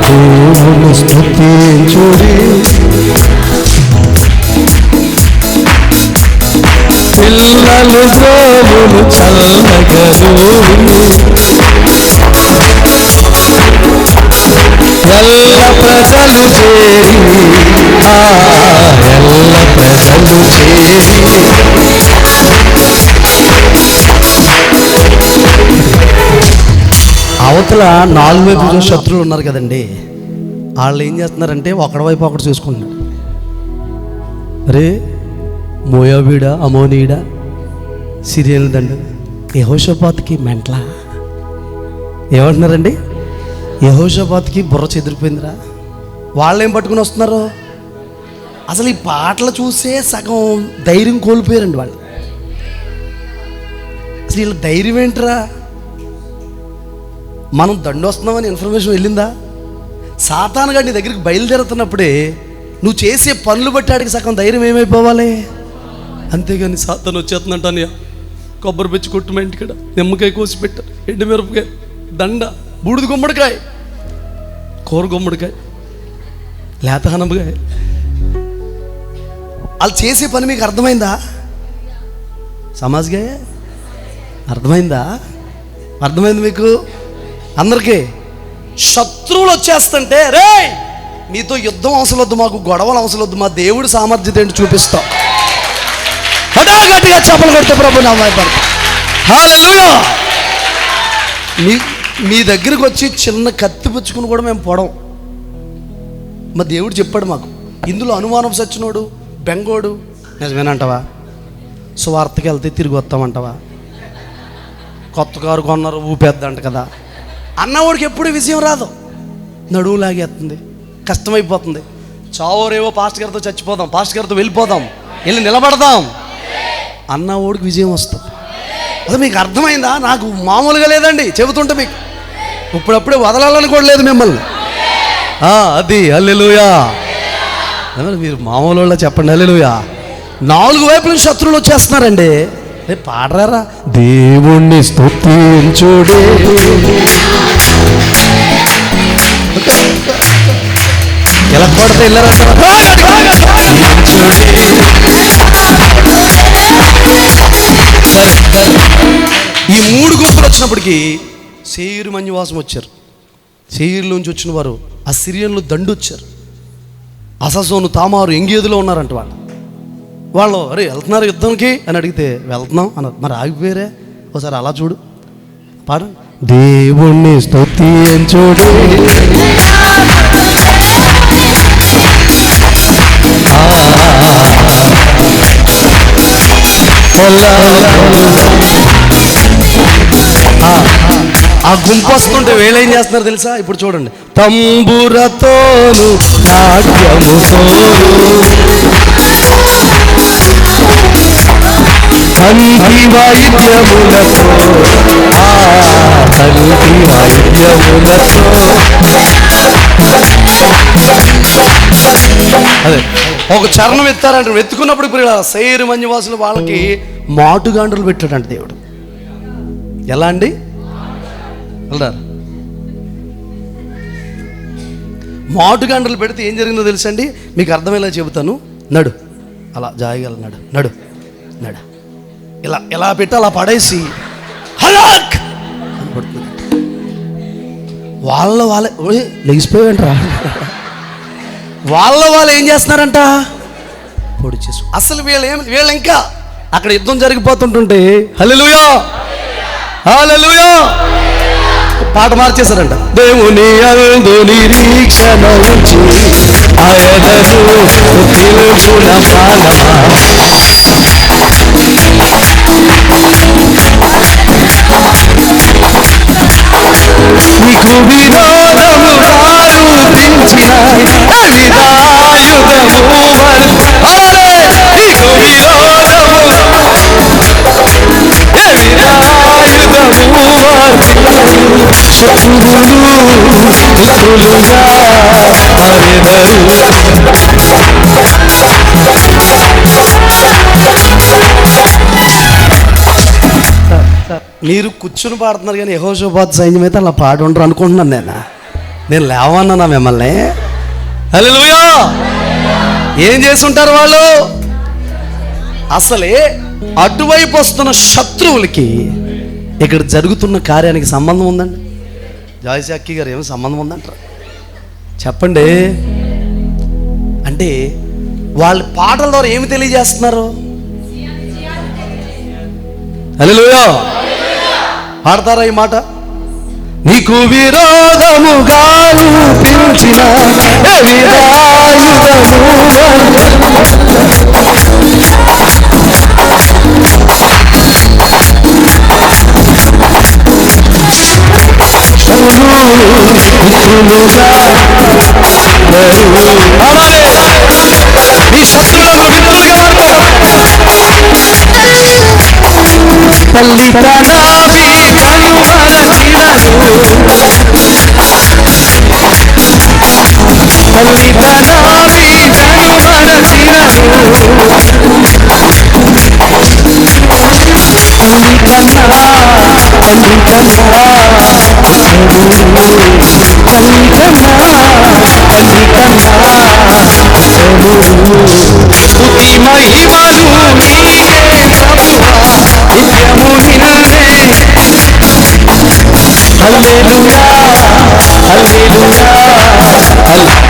దేవుణ్ణి స్తుతించుడి పిల్లలు గోవులు చల్లగదు ఎల్ల ప్రజలు చేరి ఎల్ల ప్రజలు చేరి అవతల 4 వైపు శత్రువులు ఉన్నారు కదండి, వాళ్ళు ఏం చేస్తున్నారంటే ఒకడి వైపు ఒకటి చూసుకుంటున్నారు. అరే మోయాబీడా అమోనీడా సిరియల్ దండు యెహోషాపాతుకి మెంట్లా ఏమంటున్నారండి? యెహోషాపాతుకి బుర్ర చెదిరిపోయిందిరా. వాళ్ళు ఏం పట్టుకుని వస్తున్నారు? అసలు ఈ పాటలు చూసే సగం ధైర్యం కోల్పోయారండి వాళ్ళు. అసలు వీళ్ళ ధైర్యం ఏంట్రా? మనం దండు వస్తున్నామని ఇన్ఫర్మేషన్ వెళ్ళిందా? సాతాను గారి నీ దగ్గరికి బయలుదేరుతున్నప్పుడే నువ్వు చేసే పనులు బట్టి ఆడికి సగం ధైర్యం ఏమైపోవాలి. అంతేగాని సాతాను వచ్చేస్తుందంటాను, కొబ్బరి పెంచి కొట్టు, మా ఇంటికాడ నిమ్మకాయ కోసి పెట్టారు, ఎండు మిరపకాయ, దండ, బూడిద గుమ్మడికాయ, కూర గుమ్మడికాయ, లేత హనపకాయ. వాళ్ళు చేసే పని మీకు అర్థమైందా? సమాజ్గా అర్థమైందా? అర్థమైంది మీకు అందరికీ? శత్రువులు వచ్చేస్తుంటే రే మీతో యుద్ధం అవసరం వద్దు, మాకు గొడవలు అవసరం వద్దు, మా దేవుడి సామర్థ్యత ఏంటి చూపిస్తాం. గట్టిగా చెప్పలు కొడితే ప్రభు నా భయపడతా. హల్లెలూయా. మీ దగ్గరికి వచ్చి చిన్న కత్తి పుచ్చుకుని కూడా మేము పొడం. మా దేవుడు చెప్పాడు మాకు, ఇందులో అనుమానం సచ్చినోడు బెంగోడు నిజమేనంటావా? సువార్తకి వెళ్తే తిరిగి వస్తామంటావా? కొత్త కారు కొన్నారు ఊపేద్దంట కదా అన్నవాడికి ఎప్పుడు విజయం రాదు. నడువు లాగేస్తుంది, కష్టమైపోతుంది. చావరేవో పాస్టర్ గారితో చచ్చిపోదాం, పాస్టర్ గారితో వెళ్ళిపోదాం, వెళ్ళి నిలబడదాం అన్నవాడికి విజయం వస్తుంది. అసలు మీకు అర్థమైందా? నాకు మామూలుగా లేదండి చెబుతుంటే, మీకు ఇప్పుడప్పుడే వదలాలని కూడా లేదు మిమ్మల్ని. అది హల్లెలూయా. మీరు మామూలు వాళ్ళ చెప్పండి హల్లెలూయా. 4 వైపుల శత్రువులు వచ్చేస్తున్నారండి. పాడరారా? దేవుణ్ణి స్తుతించుడే ఎలా పడితే వెళ్ళారంటారా? ఈ 3 గుంపులు వచ్చినప్పటికీ సేయిరు మంజువాసం వచ్చారు. సేయిరులోంచి వచ్చిన వారు ఆ సిరియన్లు దండు వచ్చారు. అససోను తామారు ఎంగేదులో ఉన్నారంట. వాళ్ళు అరే వెళ్తున్నారు యుద్ధంకి అని అడిగితే వెళ్తున్నాం అన్నారు. మరి ఆగిపోయారే? ఒకసారి అలా చూడు, పాడు. దేవుణ్ణి స్తుతించుడే ఆ గుంపు వస్తుంటే వీళ్ళేం చేస్తున్నారు తెలుసా? ఇప్పుడు చూడండి. తంబురతోను నాట్యముతోను తంతి వాయిద్యములతో తంతి వాయిద్యములతో అదే ఒక చరణం ఎత్తారంట. వెతుకున్నప్పుడు ఇప్పుడు ఇలా సేయిరు మంజువాసులు వాళ్ళకి మాటుగాండ్రులు పెట్టాడంట దేవుడు. ఎలా అండి? వెళ్ళారు మాటుగాండ్రులు పెడితే ఏం జరిగిందో తెలుసండి? మీకు అర్థమయ్యేలా చెబుతాను. నడు, అలా జాయిగల నడు, నడు, నడు, ఇలా ఇలా పెట్టి అలా పడేసి హలాక్ అని పడుతుంది. వాళ్ళే లెగిసిపోయారంటరా. వాళ్ళు ఏం చేస్తున్నారంట? పొడి చేసు. అసలు వీళ్ళు ఇంకా అక్కడ యుద్ధం జరిగిపోతుంటుంటే హల్లెలూయా హల్లెలూయా పాట మార్చేశారంట. దేవుని యందు నిరీక్షణ ఉంచి ఆయనను పిలుపున పానమా నీకు విరోధముగా రూపించిన విధాయుధము నీకు విరోధము మీరు కూర్చుని పాడుతున్నారు కానీ యెహోషాపాతు సైన్యం అయితే అలా పాడి ఉండరు అనుకుంటున్నాను. నేను లేవన్నా మిమ్మల్ని. హల్లెలూయా. ఏం చేసి ఉంటారు వాళ్ళు? అసలే అటువైపు వస్తున్న శత్రువులకి ఇక్కడ జరుగుతున్న కార్యానికి సంబంధం ఉందండి? జాయిసి అక్కి గారు ఏమి సంబంధం ఉందంటారు చెప్పండి. అంటే వాళ్ళ పాటల ద్వారా ఏమి తెలియజేస్తున్నారు? హల్లెలూయా. పాడతారా ఈ మాట? నీకు విరోధముగా రూపించిన ఈ శత్రువులను విడుదలగా తల్లి స్తుతి మహిమలు నీకే ప్రభువా, నిత్యము నిన్నే. హల్లెలూయా హల్లెలూయా.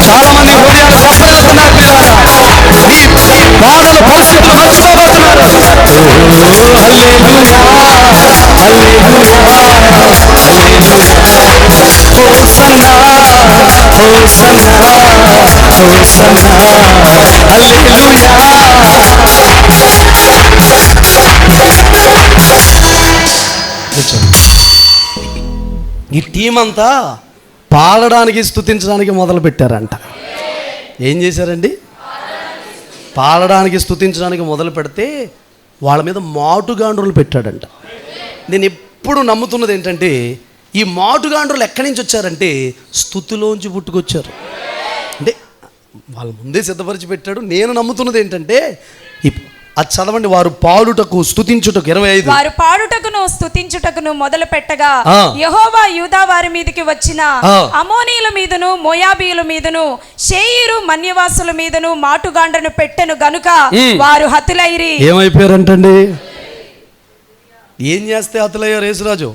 చాలా మంది హృదయాలు కప్పలుతున్నారు పిల్లరా, మీ బాధల పరిస్థితులు మర్చిపోబోతున్నారు. Hallelujah hallelujah hosanna hosanna hosanna hallelujah. ఈ టీం అంతా పాడడానికి స్తుతించడానికి మొదలు పెట్టారంట. ఏం చేశారండి? పాడడానికి స్తుతించడానికి మొదలు పెడితే వాళ్ళ మీద మాటుగాండ్రులు పెట్టాడంట. నేను ఎప్పుడు నమ్ముతున్నది ఏంటంటే ఈ మాటుగాండ్రులు ఎక్కడి నుంచి వచ్చారంటే స్తుతిలోంచి పుట్టుకొచ్చారు. అంటే వాళ్ళ ముందే సిద్ధపరిచి పెట్టాడు. నేను నమ్ముతున్నది ఏంటంటే అది చదవండి. వారు పాడుటకు స్తుతించుటకు 25. వారు పాడుటకును స్తుతించుటకును మొదలు పెట్టగా యెహోవా యూదా వారి మీదకి వచ్చిన అమోనీయుల మీదను మోయాబీయుల మీదను షేయీరు మన్యవాసుల మీదను మాటుగాండ్రను పెట్టెను గనుక వారు హతులైరి. ఏమైపోయారంటండి? ఏం చేస్తే హతులయ్యారు యేసురాజు?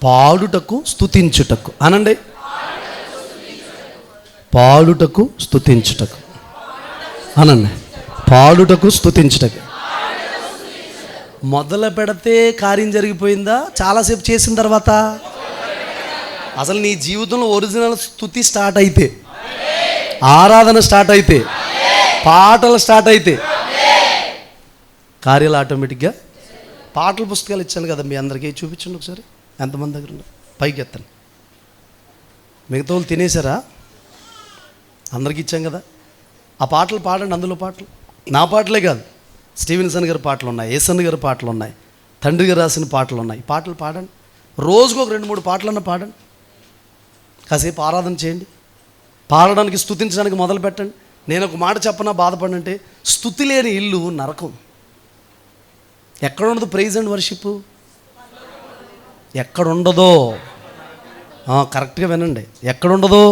పాడుటకు స్తుతించుటకు అనండి. పాడుటకు స్తుతించుటకు అనండి. పాడుటకు స్తుతించుటకు. మొదలు పెడితే కార్యం జరిగిపోయిందా? చాలాసేపు చేసిన తర్వాత? అసలు నీ జీవితంలో ఒరిజినల్ స్తుతి స్టార్ట్ అయితే, ఆరాధన స్టార్ట్ అయితే, పాటలు స్టార్ట్ అయితే కార్యాలు ఆటోమేటిక్గా. పాటల పుస్తకాలు ఇచ్చాను కదా మీ అందరికీ, చూపించండి ఒకసారి. ఎంతమంది దగ్గర ఉన్నారు? పైకి ఎత్తండి. మిగతా వాళ్ళు తినేశారా? అందరికీ ఇచ్చాం కదా. ఆ పాటలు పాడండి. అందులో పాటలు నా పాటలే కాదు, స్టీవెన్సన్ గారి పాటలు ఉన్నాయి, ఏసన్ గారి పాటలు ఉన్నాయి, తండ్రి గారు రాసిన పాటలు ఉన్నాయి. పాటలు పాడండి. రోజుకు ఒక 2-3 పాటలన్నా పాడండి. కాసేపు ఆరాధన చేయండి. పాడడానికి స్తుతించడానికి మొదలు పెట్టండి. నేను ఒక మాట చెప్పనా బాధపడంటే, స్తుతి లేని ఇల్లు నరకం. ఎక్కడ ఉండదు ప్రైజ్ అండ్ వర్షిప్? ఎక్కడుండదో కరెక్ట్గా వినండి. ఎక్కడుండదో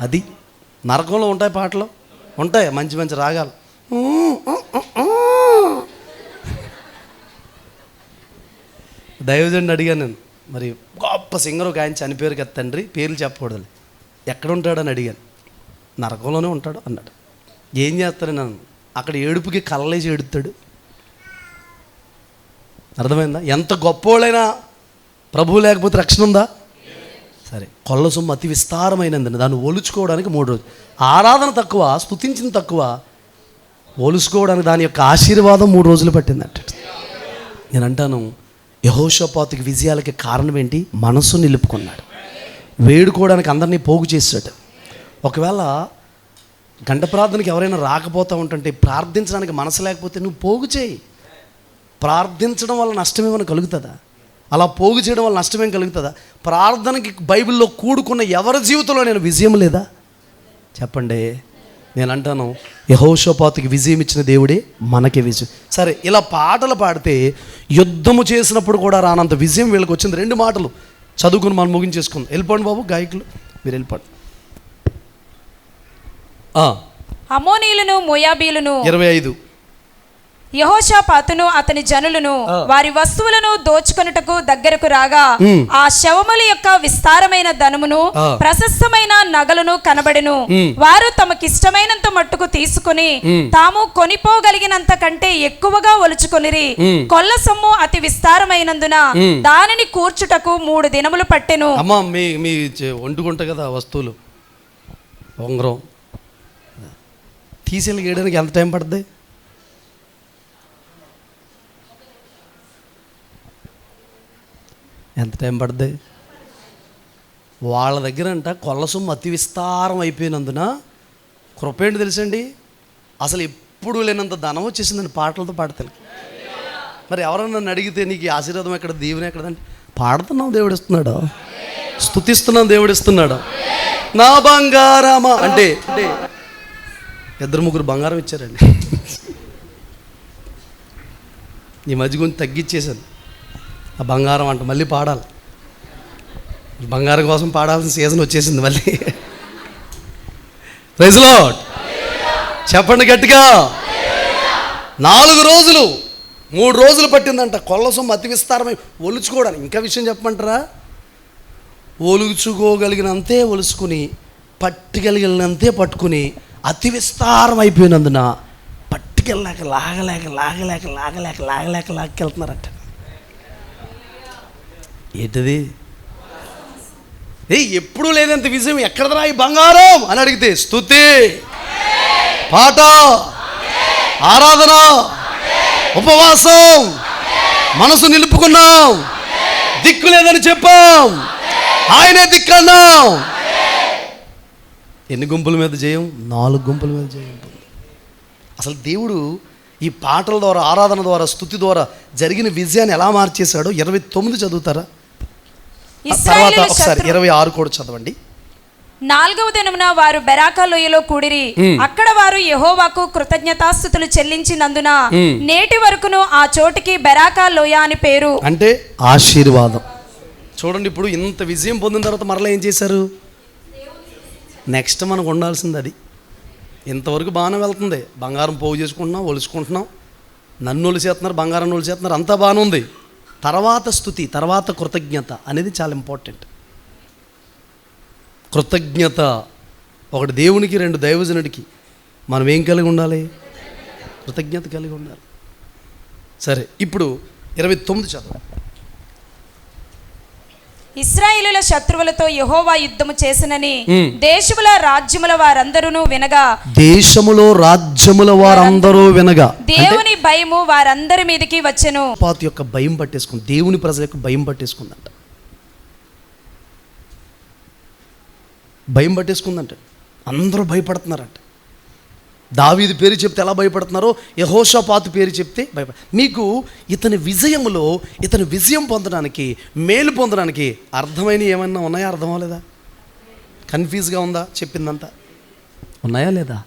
అది నరకంలో ఉంటాయి. పాటలు ఉంటాయి, మంచి మంచి రాగాలు. దైవజనుడిని అడిగాను నేను, మరి గొప్ప సింగర్ ఒక ఆయన చనిపోయారు కదా తండ్రి, పేర్లు చెప్పకూడదు, ఎక్కడ ఉంటాడని అడిగాను. నరకంలోనే ఉంటాడు అన్నాడు. ఏం చేస్తాడు నన్ను? అక్కడ ఏడుపుకి కళ్ళలేసి ఏడుతాడు. అర్థమైందా? ఎంత గొప్పోళ్ళైనా ప్రభువు లేకపోతే రక్షణ ఉందా? సరే, కొల్ల సొమ్ము అతి విస్తారమైనది, దాన్ని ఒలుచుకోవడానికి 3 రోజులు. ఆరాధన తక్కువ, స్తుతించింది తక్కువ, ఒలుచుకోవడానికి దాని యొక్క ఆశీర్వాదం 3 రోజులు పట్టిందంట. నేను అంటాను, యెహోషాపాతుకి విజయాలకి కారణం ఏంటి? మనసు నిలుపుకున్నాడు. వేడుకోవడానికి అందరినీ పోగు చేశాడు. ఒకవేళ గంట ప్రార్థనకి ఎవరైనా రాకపోతూ ఉంటుంటే, ప్రార్థించడానికి మనసు లేకపోతే నువ్వు పోగు చేయి. ప్రార్థించడం వల్ల నష్టమేమైనా కలుగుతుందా? అలా పోగు చేయడం వల్ల నష్టమేం కలుగుతుందా? ప్రార్థనకి బైబిల్లో కూడుకున్న ఎవరి జీవితంలో నేను విజయం లేదా? చెప్పండి. నేను అంటాను, యెహోషాపాతుకి విజయం ఇచ్చిన దేవుడే మనకి విజయం. సరే, ఇలా పాటలు పాడితే యుద్ధము చేసినప్పుడు కూడా రానంత విజయం వీళ్ళకి వచ్చింది. 2 మాటలు చదువుకుని మనం ముగించేసుకుందాం. వెళ్ళిపోండి బాబు, గాయకులు మీరు వెళ్ళిపోండి. అమోనీయులను మోయాబీయులను 25 యెహోషాపాతును అతని జనులను వారి వస్తువులను దోచుకొనుటకు దగ్గరకు రాగా ఆ శవముల యొక్క విస్తారమైన ధనమును ప్రశస్తమైన నగలను కనబడెను. వారు తమకిష్టమైనంత మట్టుకు తీసుకుని తాము కొనిపోగలిగినంత కంటే ఎక్కువగా ఒలుచుకొనిరి. కొల్ల సొమ్ము అతి విస్తారమైనందున దానిని కూర్చుటకు 3 దినములు పట్టెను. అమ్మా మీ వండుకుంటా కదా వస్తువులు, ఉంగరం తీసేయడానికి ఎంత టైం పడుతుంది? ఎంత టైం పడుతుంది? వాళ్ళ దగ్గర అంట కొల్ల సొమ్ము అతి విస్తారం అయిపోయినందున కృప ఏంటి తెలుసండి, అసలు ఎప్పుడు లేనంత ధనం వచ్చేసిందండి పాటలతో పాడతాను. మరి ఎవరన్నా నన్ను అడిగితే నీకు ఈ ఆశీర్వాదం ఎక్కడ, దీవెన ఎక్కడంటే పాడుతున్నాం దేవుడు ఇస్తున్నాడు, స్తుతిస్తున్నాం దేవుడు ఇస్తున్నాడు. నా బంగారమా అంటే 2-3 బంగారం ఇచ్చారండి. ఈ మధ్య కొంచెం తగ్గించేశాను. ఆ బంగారం అంట మళ్ళీ పాడాలి, బంగారం కోసం పాడాల్సిన సీజన్ వచ్చేసింది మళ్ళీ. ప్రైజ్ లార్డ్ చెప్పండి గట్టిగా. 4 రోజులు 3 రోజులు పట్టిందంట కొల్ల సొమ్ము అతి విస్తారమై ఒలుచుకోవడానికి. ఇంకా విషయం చెప్పమంటారా? ఒలుచుకోగలిగినంతే ఒలుచుకుని, పట్టుకెళ్ళగలిగినంతే పట్టుకుని, అతి విస్తారం అయిపోయినందున పట్టుకెళ్ళలేక లాగలేకెళ్తున్నారట. ఏంటది? ఎప్పుడు లేనంత విజయం ఎక్కడదరా ఈ బంగారం అని అడిగితే స్తుతి, పాట, ఆరాధన, ఉపవాసం, మనసు నిలుపుకున్నాం, దిక్కు లేదని చెప్పాం, ఆయనే దిక్కన్నాం. ఎన్ని గుంపుల మీద జయం? 4 గుంపుల మీద జయం. అసలు దేవుడు ఈ పాటల ద్వారా, ఆరాధన ద్వారా, స్తుతి ద్వారా జరిగిన విజయాన్ని ఎలా మార్చేశాడో 29 చదువుతారా? తర్వాత ఒకసారి 26 కూడా చదవండి. 4వ దినమున వారు బెరాకా లోయలో కూడిరి. అక్కడ వారు యెహోవాకు కృతజ్ఞతాస్తుతులు చెల్లించినందున నేటి వరకును ఆ చోటికి బెరాకా లోయ అని పేరు. అంటే ఆశీర్వాదం. చూడండి, ఇప్పుడు ఇంత విజయం పొందిన తర్వాత మరలా ఏం చేశారు? నెక్స్ట్ మనకు ఉండాల్సింది అది. ఇంతవరకు బాగానే వెళ్తుంది, బంగారం పోగు చేసుకుంటున్నాం, ఒలుచుకుంటున్నాం, నన్ను ఒలిచేస్తున్నారు, బంగారం ఒలిచేస్తున్నారు, అంతా బాగానే ఉంది. తర్వాత స్తుతి, తర్వాత కృతజ్ఞత అనేది చాలా ఇంపార్టెంట్. కృతజ్ఞత ఒకటి దేవునికి, 2 దైవజనుడికి. మనం ఏం కలిగి ఉండాలి? కృతజ్ఞత కలిగి ఉండాలి. సరే, ఇప్పుడు 29 చదువు. ఇశ్రాయేలుల శత్రువులతో యెహోవా యుద్ధము చేసినని దేశముల రాజ్యముల వారందరూ వినగా, దేశములో రాజ్యముల వారందరూ వినగా దేవుని భయము వారందరి మీదకి వచ్చెను. పాతు యొక్క భయం పట్టేసుకుంది, దేవుని ప్రజల యొక్క భయం పట్టేసుకుందంట. భయం పట్టేసుకుందంట, అందరూ భయపడుతున్నారంట. దావీదు పేరు చెప్తే ఎలా భయపడుతున్నారో, యెహోషాపాతు పేరు చెప్తే మీకు ఇతని విజయములో, ఇతని విజయం పొందడానికి, మేలు పొందడానికి అర్థమైన ఏమన్నా ఉన్నాయా? అర్థం అవ్వలేదా? కన్ఫ్యూజ్గా ఉందా? చెప్పిందంతా ఉన్నాయా లేదా?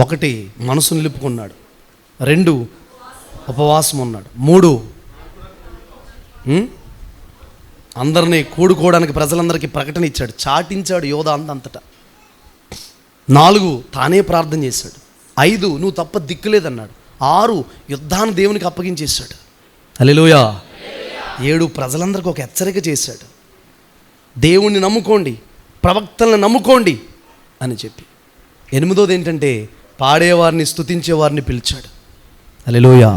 1 మనసు నిలుపుకున్నాడు, 2 ఉపవాసం ఉన్నాడు, 3 అందరినీ కూడుకోవడానికి ప్రజలందరికీ ప్రకటన ఇచ్చాడు, చాటించాడు యోధా అంతటా. 4 తానే ప్రార్థన చేశాడు. 5 నువ్వు తప్ప దిక్కులేదన్నాడు. 6 యుద్ధాన్ని దేవునికి అప్పగించేశాడు. హల్లెలూయా. 7 ప్రజలందరికీ ఒక హెచ్చరిక చేశాడు, దేవుణ్ణి నమ్ముకోండి, ప్రవక్తలను నమ్ముకోండి అని చెప్పి. 8వ ఏంటంటే పాడేవారిని, స్తుతించేవారిని పిలిచాడు. హల్లెలూయా.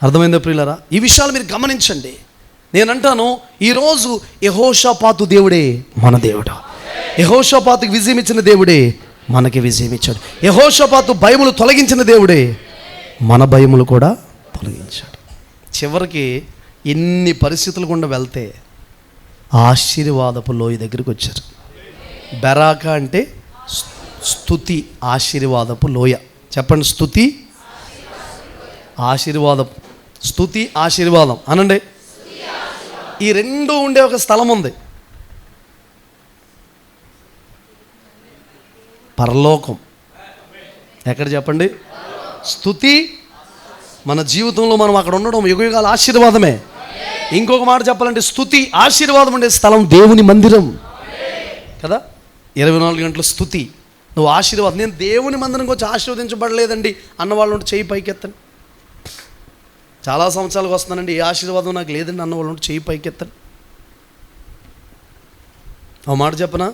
అర్థమైందా ప్రియులారా? ఈ విషయాలు మీరు గమనించండి. నేనంటాను, ఈరోజు యెహోషాపాతు దేవుడే మన దేవుడు. యెహోషాపాతుకి విజయం ఇచ్చిన దేవుడే మనకి విజయం ఇచ్చాడు. యెహోషాపాతు భయములు తొలగించిన దేవుడే మన భయములు కూడా తొలగించాడు. చివరికి ఎన్ని పరిస్థితులు గుండా వెళ్తే ఆశీర్వాదపు లోయ దగ్గరికి వచ్చారు. బెరాకా అంటే స్తుతి, ఆశీర్వాదపు లోయ. చెప్పండి, స్తుతి, ఆశీర్వాదం. స్తుతి, ఆశీర్వాదం అనండి. ఈ 2 ఉండే ఒక స్థలం ఉంది, పరలోకం. ఎక్కడ చెప్పండి? స్తుతి. మన జీవితంలో మనం అక్కడ ఉండడం యుగయుగాల ఆశీర్వాదమే. ఇంకొక మాట చెప్పాలంటే స్తుతి, ఆశీర్వాదం ఉండే స్థలం దేవుని మందిరం కదా. 24 గంటల స్తుతి. నువ్వు ఆశీర్వాదం, నేను దేవుని మందిరంకి వచ్చి ఆశీర్వదించబడలేదండి అన్నవాళ్ళు ఉంటే చేయి పైకెత్తండి. చాలా సంవత్సరాలకు వస్తున్నానండి, ఏ ఆశీర్వాదం నాకు లేదండి అన్నవాళ్ళు ఉంటే చేయి పైకెత్తండి. ఒక మాట చెప్పనా,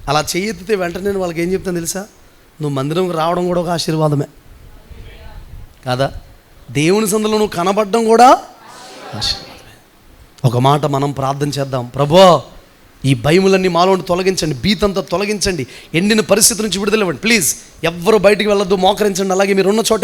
అలా చేయి ఎత్తితే వెంటనే నేను వాళ్ళకి ఏం చెప్తాను తెలుసా, నువ్వు మందిరంకి రావడం కూడా ఒక ఆశీర్వాదమే కాదా? దేవుని సందులో నువ్వు కనబడడం కూడా ఆశీర్వాదమే. ఒక మాట మనం ప్రార్థన చేద్దాం. ప్రభువా, ఈ భయములన్నీ మాలో నుండి తొలగించండి, భీతంతా తొలగించండి, ఎండిన పరిస్థితి నుంచి విడుదల ఇవ్వండి. ప్లీజ్ ఎవ్వరు బయటికి వెళ్ళొద్దు, మోకరించండి. అలాగే మీరు ఉన్న చోట